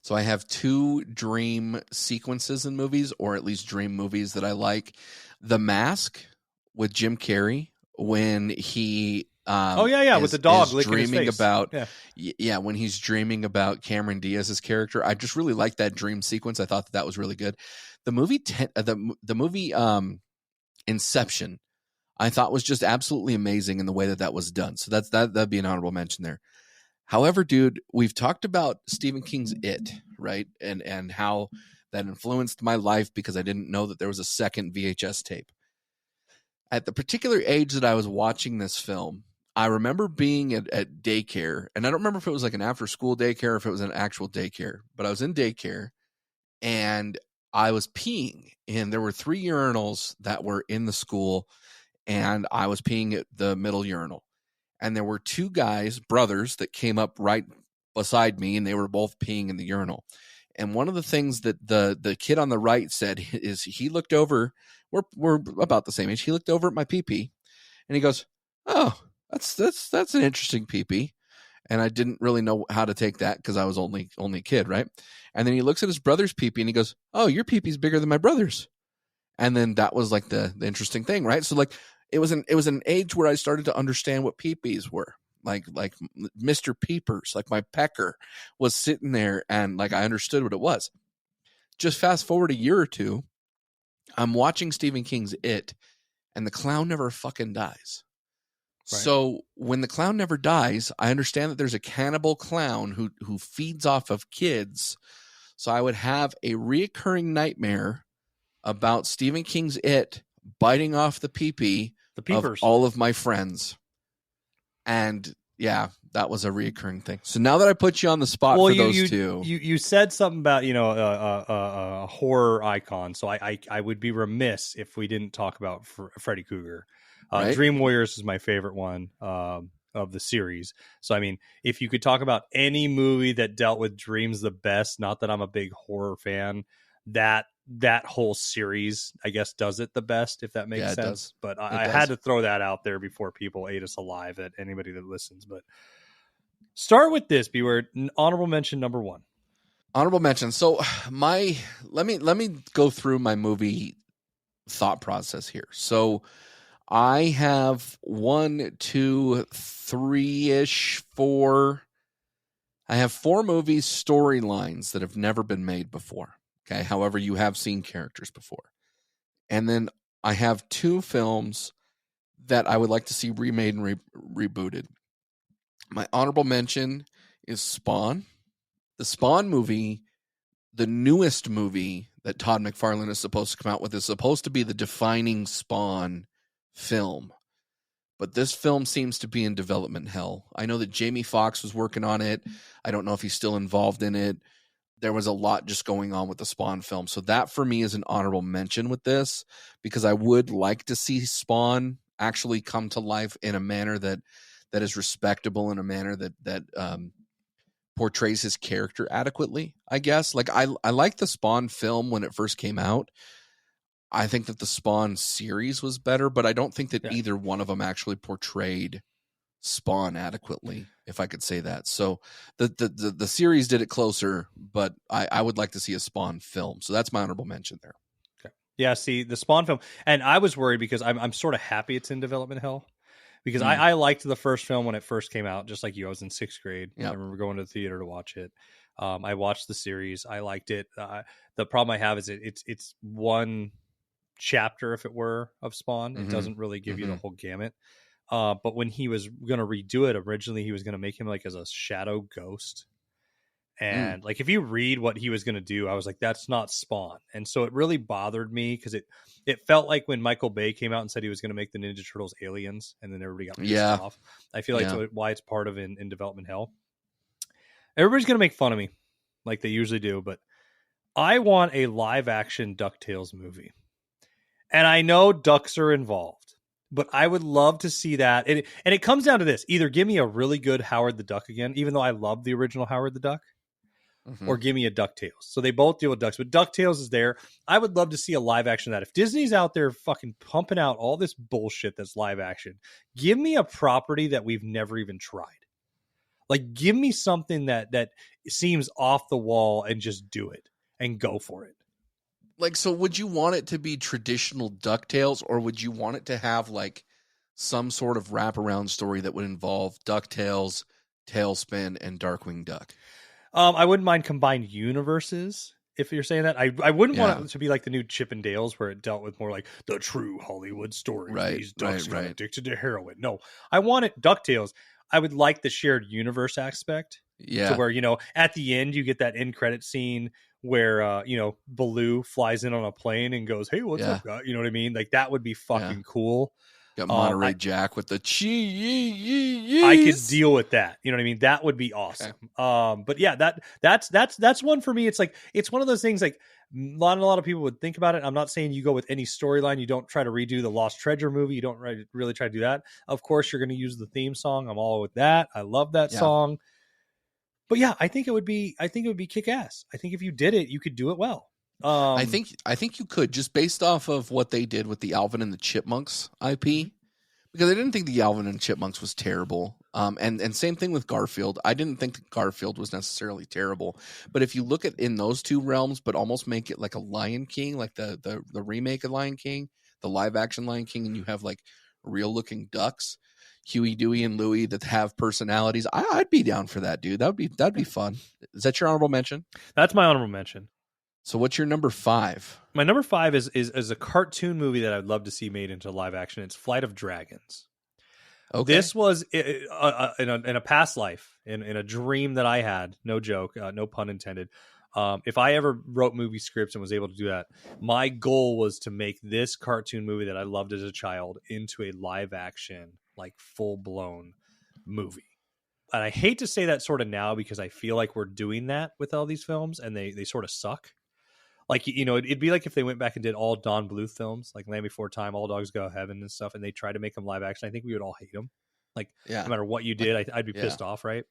So I have 2 dream sequences in movies, or at least dream movies that I like. The Mask with Jim Carrey, when he with the dog licking dreaming his face. about when he's dreaming about Cameron Diaz's character. I just really liked that dream sequence. I thought that was really good. The movie the movie Inception, I thought was just absolutely amazing in the way that was done. So that'd be an honorable mention there. However, dude, we've talked about Stephen King's It, right? And how that influenced my life because I didn't know that there was a second VHS tape. At the particular age that I was watching this film, I remember being at daycare, and I don't remember if it was like an after-school daycare or if it was an actual daycare, but I was in daycare, and I was peeing, and there were 3 urinals that were in the school, and I was peeing at the middle urinal. And there were 2 guys, brothers, that came up right beside me, and they were both peeing in the urinal. And one of the things that the kid on the right said is he looked over. We're about the same age. He looked over at my pee-pee, and he goes, "Oh, that's an interesting pee-pee." And I didn't really know how to take that because I was only a kid, right? And then he looks at his brother's pee-pee, and he goes, "Oh, your pee-pee's bigger than my brother's." And then that was like the interesting thing, right? So like it was an age where I started to understand what pee-pees were. Like Mr. Peepers, like my pecker was sitting there, and like I understood what it was. Just fast forward a year or two, I'm watching Stephen King's It, and the clown never fucking dies. Right. So when the clown never dies, I understand that there's a cannibal clown who feeds off of kids. So I would have a reoccurring nightmare about Stephen King's It biting off the pee-pee of all of my friends. And yeah, that was a reoccurring thing. So now that I put you on the spot for those 2. You said something about, a horror icon. So I would be remiss if we didn't talk about Freddy Krueger. Right? Dream Warriors is my favorite one of the series. So, I mean, if you could talk about any movie that dealt with dreams the best, not that I'm a big horror fan, that whole series, I guess, does it the best, if that makes sense. Does. But I had to throw that out there before people ate us alive, at anybody that listens. But start with this, B-word. Honorable mention number 1. Honorable mention. So let me go through my movie thought process here. So I have 1, 2, 3-ish, 4. I have 4 movies storylines that have never been made before. Okay. However, you have seen characters before. And then I have 2 films that I would like to see remade and rebooted. My honorable mention is Spawn. The Spawn movie, the newest movie that Todd McFarlane is supposed to come out with, is supposed to be the defining Spawn film. But this film seems to be in development hell. I know that Jamie Foxx was working on it. I don't know if he's still involved in it. There was a lot just going on with the Spawn film. So that for me is an honorable mention with this, because I would like to see Spawn actually come to life in a manner that is respectable, in a manner that portrays his character adequately, I guess. Like I like the Spawn film when it first came out. I think that the Spawn series was better, but I don't think that either one of them actually portrayed Spawn adequately, if I could say that. So the series did it closer, but I would like to see a Spawn film. So that's my honorable mention there. Okay. Yeah, see, the Spawn film, and I was worried because I'm sort of happy it's in development hell, because I liked the first film when it first came out, just like you. I was in 6th grade. Yep. I remember going to the theater to watch it. I watched the series. I liked it. The problem I have is it's one chapter, if it were, of Spawn. It doesn't really give you the whole gamut. But when he was going to redo it, originally he was going to make him like as a shadow ghost. And like, if you read what he was going to do, I was like, that's not Spawn. And so it really bothered me because it felt like when Michael Bay came out and said he was going to make the Ninja Turtles aliens, and then everybody got pissed off. I feel like that's why it's part of in development hell. Everybody's going to make fun of me like they usually do, but I want a live action DuckTales movie. And I know ducks are involved, but I would love to see that. And it comes down to this: either give me a really good Howard the Duck again, even though I love the original Howard the Duck, or give me a DuckTales. So they both deal with ducks, but DuckTales is there. I would love to see a live action of that. If Disney's out there fucking pumping out all this bullshit that's live action, give me a property that we've never even tried. Like, give me something that seems off the wall and just do it and go for it. Like, so would you want it to be traditional DuckTales, or would you want it to have like some sort of wraparound story that would involve DuckTales, Tailspin, and Darkwing Duck? I wouldn't mind combined universes, if you're saying that. I wouldn't want it to be like the new Chip and Dale's, where it dealt with more like the true Hollywood story. Right, These ducks got right. addicted to heroin. No, I want it DuckTales. I would like the shared universe aspect. Yeah. To where, at the end, you get that end credit scene where, Baloo flies in on a plane and goes, "Hey, what's up, guy?" You know what I mean? Like, that would be fucking cool. Got Monterey Jack with the cheese. I could deal with that. You know what I mean? That would be awesome. Okay. But yeah, that's one for me. It's like, it's one of those things like not a lot of people would think about it. I'm not saying you go with any storyline. You don't try to redo the Lost Treasure movie. You don't really try to do that. Of course, you're going to use the theme song. I'm all with that. I love that song. But yeah, I think it would be kick ass. I think if you did it, you could do it well. I think you could, just based off of what they did with the Alvin and the Chipmunks IP, because I didn't think the Alvin and the Chipmunks was terrible. And same thing with Garfield. I didn't think that Garfield was necessarily terrible, but if you look at in those two realms, but almost make it like a Lion King, like the remake of Lion King, the live action Lion King, and you have like real looking ducks, Huey, Dewey, and Louie that have personalities. I'd be down for that, dude. That'd be fun. Is that your honorable mention? That's my honorable mention. So what's your number 5? My number 5 is a cartoon movie that I'd love to see made into live action. It's Flight of Dragons. Okay. This was in a past life, in a dream that I had. No joke, no pun intended. If I ever wrote movie scripts and was able to do that, my goal was to make this cartoon movie that I loved as a child into a live action, like full blown movie. And I hate to say that sort of now, because I feel like we're doing that with all these films and they sort of suck. Like, it'd be like if they went back and did all Don Bluth films, like Land Before Time, All Dogs Go to Heaven and stuff, and they tried to make them live action. I think we would all hate them. Like, no matter what you did, I'd be pissed off, right?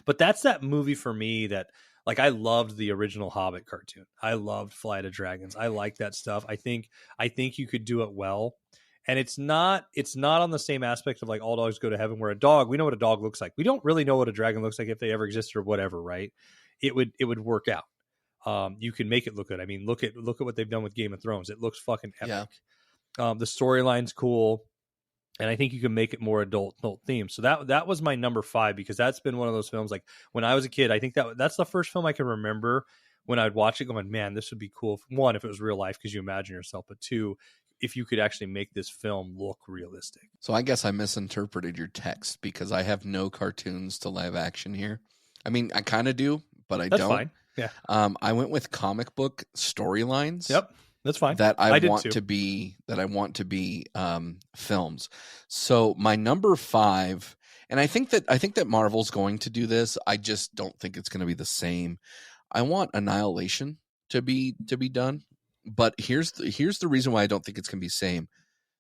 But that's that movie for me that, like, I loved the original Hobbit cartoon. I loved Flight of Dragons. I like that stuff. I think you could do it well. And it's not on the same aspect of like All Dogs Go to Heaven, where we know what a dog looks like. We don't really know what a dragon looks like if they ever existed or whatever, right? It would work out. You can make it look good. I mean, look at what they've done with Game of Thrones. It looks fucking epic. Yeah. The storyline's cool, and I think you can make it more adult themed. So that was my number 5, because that's been one of those films. Like, when I was a kid, I think that's the first film I can remember when I'd watch it going, man, this would be cool. One, if it was real life, because you imagine yourself, but two, if you could actually make this film look realistic. So I guess I misinterpreted your text, because I have no cartoons to live action here. I mean, I kind of do, but I don't. That's fine. Yeah. I went with comic book storylines. Yep. That's fine. That I want to be films. So my number 5, and I think that Marvel's going to do this. I just don't think it's going to be the same. I want Annihilation to be done, but here's the reason why I don't think it's going to be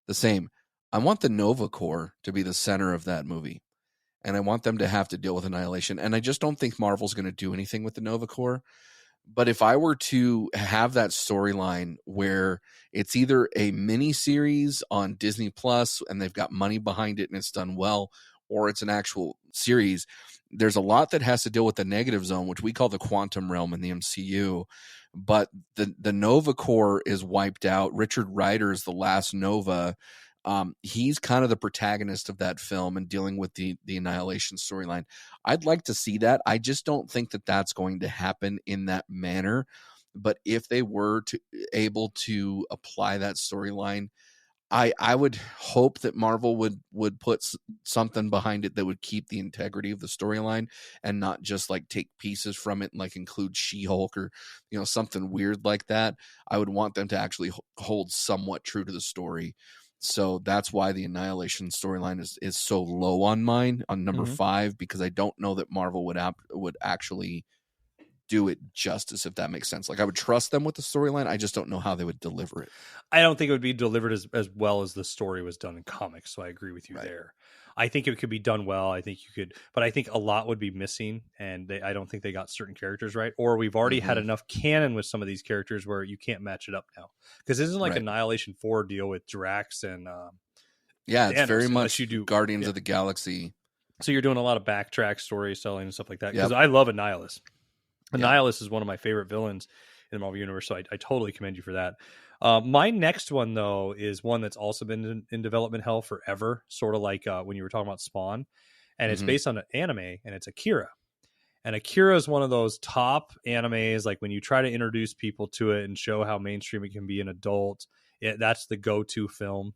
the same. I want the Nova Corps to be the center of that movie. And I want them to have to deal with Annihilation. And I just don't think Marvel's going to do anything with the Nova Corps. But if I were to have that storyline where it's either a mini series on Disney Plus and they've got money behind it and it's done well, or it's an actual series, there's a lot that has to deal with the negative zone, which we call the quantum realm in the MCU. But the Nova Corps is wiped out. Richard Rider is the last Nova. He's kind of the protagonist of that film and dealing with the Annihilation storyline. I'd like to see that. I just don't think that that's going to happen in that manner. But if they were able to apply that storyline, I would hope that Marvel would put something behind it that would keep the integrity of the storyline and not just like take pieces from it and like include She-Hulk or, you know, something weird like that. I would want them to actually hold somewhat true to the story. So that's why the Annihilation storyline is so low on mine on number 5, because I don't know that Marvel would actually do it justice, if that makes sense. Like, I would trust them with the storyline. I just don't know how they would deliver it. I don't think it would be delivered as well as the story was done in comics. So I agree with you there. I think it could be done well. I think you could, but I think a lot would be missing, and I don't think they got certain characters right. Or we've already had enough canon with some of these characters where you can't match it up now. Because isn't like Annihilation 4 deal with Drax and yeah, it's Thanos, very much you do Guardians of the Galaxy. So you're doing a lot of backtrack storytelling and stuff like that. Because I love Annihilus. Annihilus is one of my favorite villains in the Marvel Universe, so I totally commend you for that. My next one, though, is one that's also been in development hell forever, sort of like when you were talking about Spawn, and it's based on an anime, and it's Akira. And Akira is one of those top animes, like when you try to introduce people to it and show how mainstream it can be an adult, that's the go-to film.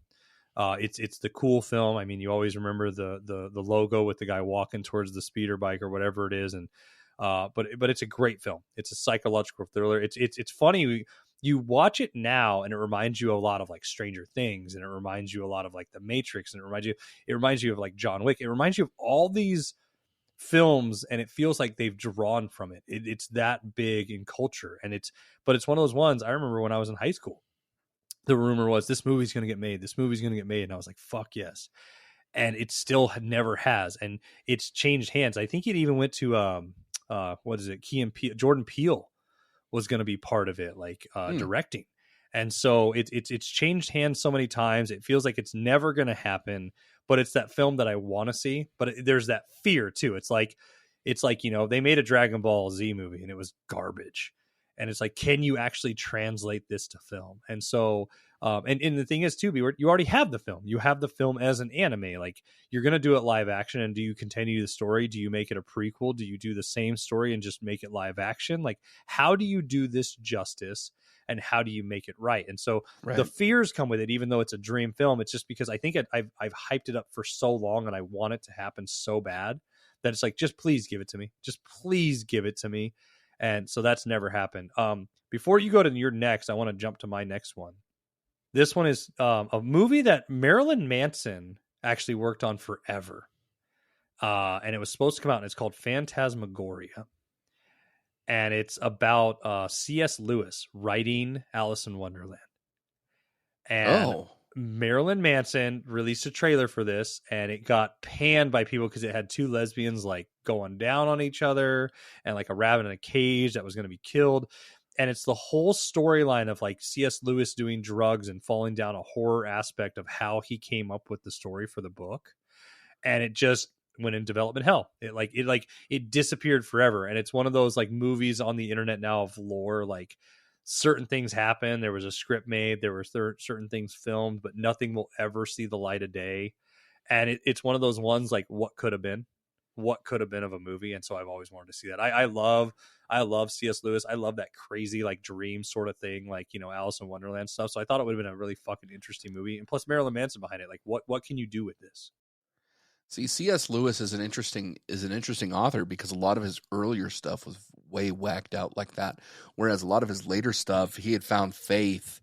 It's the cool film. I mean, you always remember the logo with the guy walking towards the speeder bike or whatever it is, and but it's a great film. It's a psychological thriller. It's funny. You watch it now and it reminds you a lot of like Stranger Things, and it reminds you a lot of like The Matrix, and it reminds you of like John Wick. It reminds you of all these films, and it feels like they've drawn from it. It's that big in culture, and it's one of those ones. I remember when I was in high school, the rumor was this movie's going to get made. This movie's going to get made, and I was like, fuck yes. And it still never has, and it's changed hands. I think it even went to what is it? Jordan Peele was going to be part of it, like directing. And so it's changed hands so many times. It feels like it's never going to happen, but it's that film that I want to see. But there's that fear too. It's like, you know, they made a Dragon Ball Z movie and it was garbage. And it's like, can you actually translate this to film? And so, and the thing is too, you already have the film. You have the film as an anime. Like, you're going to do it live action. And do you continue the story? Do you make it a prequel? Do you do the same story and just make it live action? Like, how do you do this justice? And how do you make it right? And so the fears come with it, even though it's a dream film. It's just because I think I've hyped it up for so long and I want it to happen so bad that it's like, just please give it to me. Just please give it to me. And so that's never happened. Before you go to your next, I want to jump to my next one. This one is a movie that Marilyn Manson actually worked on forever. And it was supposed to come out, and it's called Phantasmagoria. And it's about C.S. Lewis writing Alice in Wonderland. And Marilyn Manson released a trailer for this, and it got panned by people because it had two lesbians like going down on each other and like a rabbit in a cage that was going to be killed. And it's the whole storyline of like C.S. Lewis doing drugs and falling down a horror aspect of how he came up with the story for the book. And it just went in development hell. It disappeared forever. And it's one of those like movies on the internet now of lore, like certain things happen. There was a script made, there were certain things filmed, but nothing will ever see the light of day. And it's one of those ones like what could have been of a movie. And so I've always wanted to see that. I love C.S. Lewis. I love that crazy like dream sort of thing, like, you know, Alice in Wonderland stuff. So I thought it would have been a really fucking interesting movie. And plus Marilyn Manson behind it. Like what can you do with this? See, C.S. Lewis is an interesting author because a lot of his earlier stuff was way whacked out like that. Whereas a lot of his later stuff, he had found faith,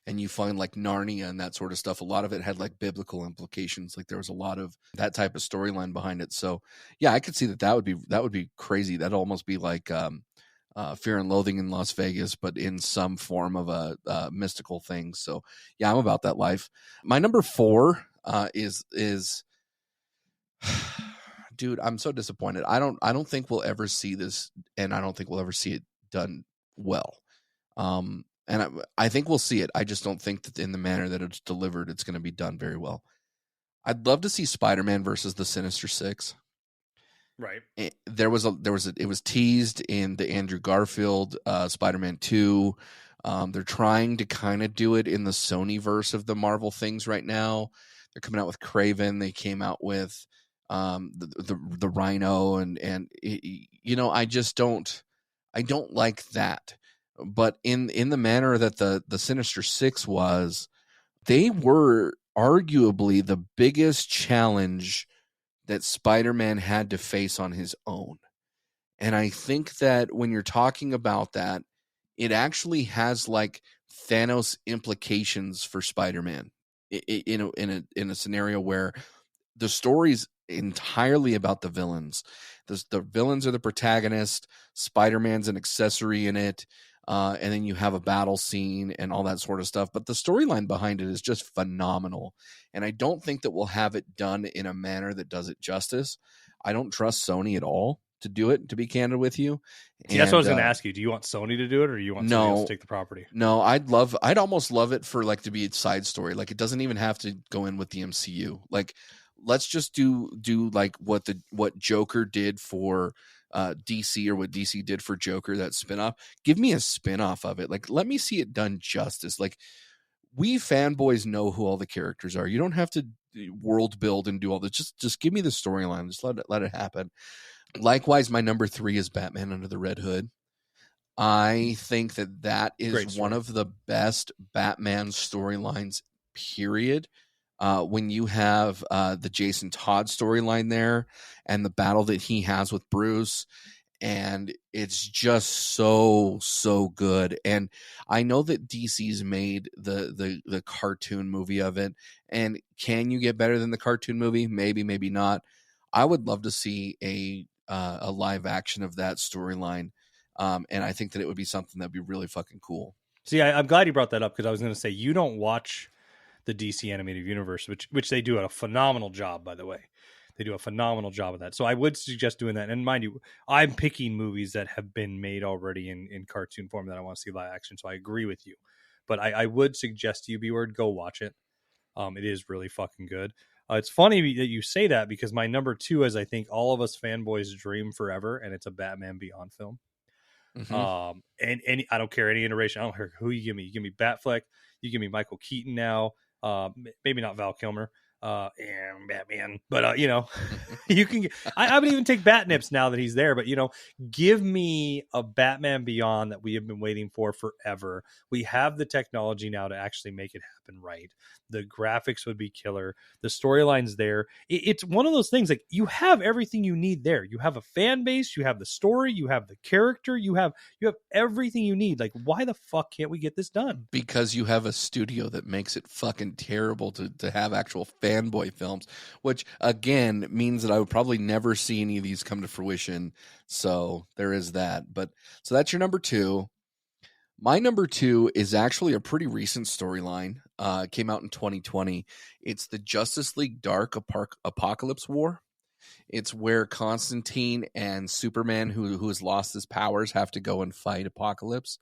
and you find like Narnia and that sort of stuff. A lot of it had like biblical implications. Like there was a lot of that type of storyline behind it. So yeah, I could see that would be crazy. That'd almost be like Fear and Loathing in Las Vegas, but in some form of a mystical thing. So yeah, I'm about that life. My number 4 is. Dude, I'm so disappointed. I don't think we'll ever see this, and I don't think we'll ever see it done well. And I think we'll see it. I just don't think that in the manner that it's delivered, it's going to be done very well. I'd love to see Spider-Man versus the Sinister Six. Right. It was teased in the Andrew Garfield Spider-Man 2. They're trying to kind of do it in the Sony verse of the Marvel things right now. They're coming out with Kraven. They came out with the Rhino, and you know, I don't like that. But in the manner that the Sinister Six was, they were arguably the biggest challenge that Spider-Man had to face on his own. And I think that when you're talking about that, it actually has like Thanos implications for Spider-Man in a scenario where the story's entirely about the villains. The villains are the protagonist. Spider-Man's an accessory in it. And then you have a battle scene and all that sort of stuff. But the storyline behind it is just phenomenal. And I don't think that we'll have it done in a manner that does it justice. I don't trust Sony at all to do it, to be candid with you. See, that's what I was going to ask you. Do you want Sony to do it, or do you want somebody else to take the property? No, I'd almost love it for like to be a side story. Like it doesn't even have to go in with the MCU. Like let's just do like what Joker did for DC, or what DC did for Joker, that spinoff. Give me a spinoff of it. Like let me see it done justice. Like we fanboys know who all the characters are. You don't have to world build and do all this. Just give me the storyline. Just let it happen. Likewise, my number 3 is Batman Under the Red Hood. I think that is one of the best Batman storylines, period. When you have the Jason Todd storyline there and the battle that he has with Bruce, and it's just so good. And I know that DC's made the cartoon movie of it, and can you get better than the cartoon movie? Maybe, maybe not. I would love to see a live action of that storyline. And I think that it would be something that'd be really fucking cool. See, I'm glad you brought that up, because I was going to say, you don't watch the DC animated universe, which they do a phenomenal job, by the way. They do a phenomenal job of that. So I would suggest doing that. And mind you, I'm picking movies that have been made already in cartoon form that I want to see live action. So I agree with you. But I would suggest to you, B-Word, go watch it. It is really fucking good. It's funny that you say that, because my number 2 is, I think, all of us fanboys dream forever, and it's a Batman Beyond film. Mm-hmm. And I don't care any iteration. I don't care who you give me. You give me Batfleck. You give me Michael Keaton now. Maybe not Val Kilmer. And Batman, but you can. I would even take Batnips now that he's there. But give me a Batman Beyond that we have been waiting for forever. We have the technology now to actually make it happen right. The graphics would be killer. The storyline's there. It's one of those things, like, you have everything you need there. You have a fan base. You have the story. You have the character. You have everything you need. Like, why the fuck can't we get this done? Because you have a studio that makes it fucking terrible to have actual fanboy films, which again means that I would probably never see any of these come to fruition. So there is that. But so that's your number 2. My number 2 is actually a pretty recent storyline. Came out in 2020. It's the Justice League Dark Apocalypse War. It's where Constantine and Superman, who has lost his powers, have to go and fight Apocalypse.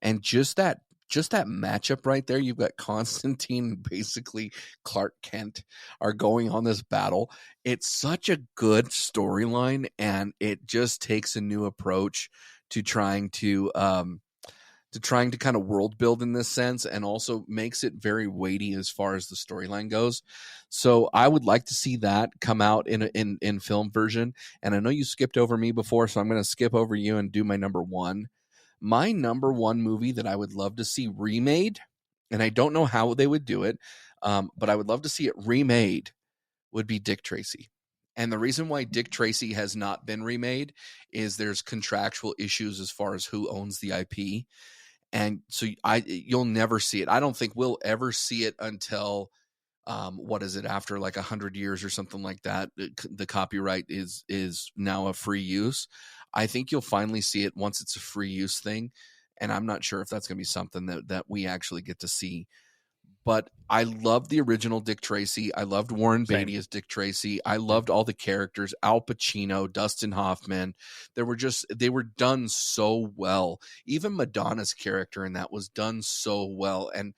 And just that matchup right there, you've got Constantine and basically Clark Kent are going on this battle. It's such a good storyline, and it just takes a new approach to trying to kind of world build in this sense, and also makes it very weighty as far as the storyline goes. So I would like to see that come out in film version. And I know you skipped over me before, so I'm going to skip over you and do my number 1. My number 1 movie that I would love to see remade, and I don't know how they would do it, but I would love to see it remade, would be Dick Tracy. And the reason why Dick Tracy has not been remade is there's contractual issues as far as who owns the IP. And so you'll never see it. I don't think we'll ever see it until, after like 100 years or something like that. The copyright is now a free use. I think you'll finally see it once it's a free use thing. And I'm not sure if that's going to be something that we actually get to see. But I loved the original Dick Tracy. I loved Warren Beatty as Dick Tracy. I loved all the characters, Al Pacino, Dustin Hoffman. They were done so well. Even Madonna's character in that was done so well. And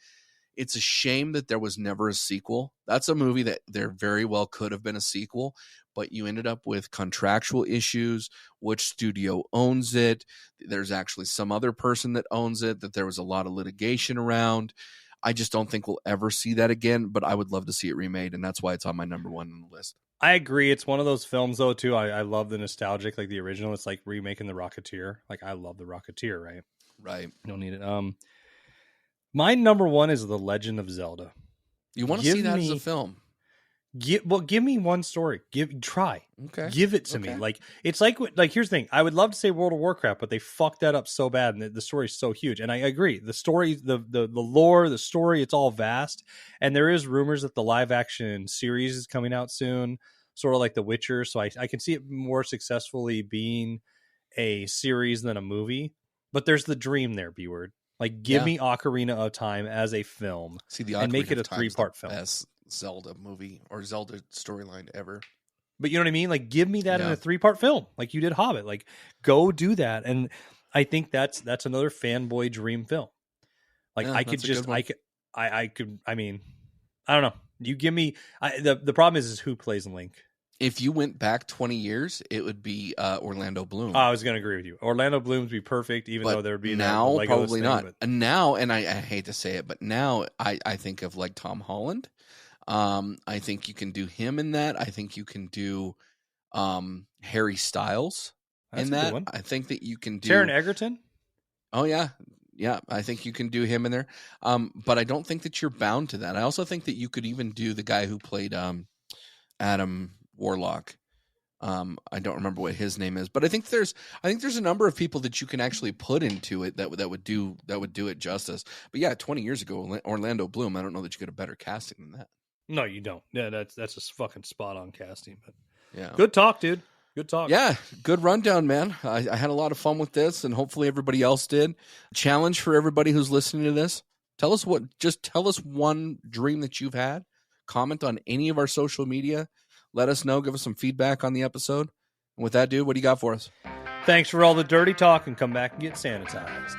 it's a shame that there was never a sequel. That's a movie that there very well could have been a sequel, but you ended up with contractual issues, which studio owns it. There's actually some other person that owns it, that there was a lot of litigation around. I just don't think we'll ever see that again, but I would love to see it remade, and that's why it's on my number 1 on the list. I agree. It's one of those films, though, too. I love the nostalgic, like the original. It's like remaking The Rocketeer. Like, I love The Rocketeer, right? Right. You don't need it. My number 1 is The Legend of Zelda. You want to see that as a film? Give me one story. Try. Okay. Give it to me. Like it's like here's the thing. I would love to say World of Warcraft, but they fucked that up so bad, and the story is so huge. And I agree. The story, the lore, the story, it's all vast. And there is rumors that the live action series is coming out soon, sort of like The Witcher. So I can see it more successfully being a series than a movie. But there's the dream there, B-word. Like give me Ocarina of Time as a film. See the and make it a Time 3-part film. Best Zelda movie or Zelda storyline ever. But you know what I mean? Like give me that in a 3-part film, like you did Hobbit. Like go do that. And I think that's another fanboy dream film. Like I could I mean, I don't know. You give me the problem is who plays Link. If you went back 20 years, it would be Orlando Bloom. I was going to agree with you. Orlando Bloom would be perfect, even though there would be now that probably thing, not. But... And now, and I hate to say it, but now I think of like Tom Holland. I think you can do him in that. I think you can do Harry Styles in that. I think that you can do Taron Egerton. Oh yeah. I think you can do him in there. But I don't think that you're bound to that. I also think that you could even do the guy who played Adam Warlock. I don't remember what his name is, but I think there's a number of people that you can actually put into it that would do it justice. But yeah, 20 years ago, Orlando Bloom. I don't know that you could have better casting than that. No, you don't. Yeah, that's just fucking spot on casting. But yeah, good talk, dude. Good talk. Yeah, good rundown, man. I had a lot of fun with this, and hopefully everybody else did. Challenge for everybody who's listening to this: tell us one dream that you've had. Comment on any of our social media. Let us know. Give us some feedback on the episode. And with that, dude, what do you got for us? Thanks for all the dirty talk, and come back and get sanitized.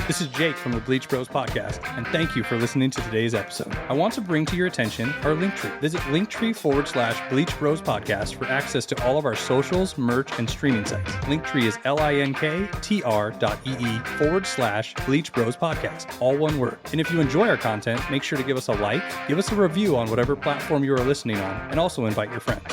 This is Jake from the Bleach Bros podcast, and thank you for listening to today's episode. I want to bring to your attention our Linktree. Visit Linktree/Bleach Bros podcast for access to all of our socials, merch, and streaming sites. Linktree is linktr.ee/Bleach Bros podcast, all one word. And if you enjoy our content, make sure to give us a like, give us a review on whatever platform you are listening on, and also invite your friends.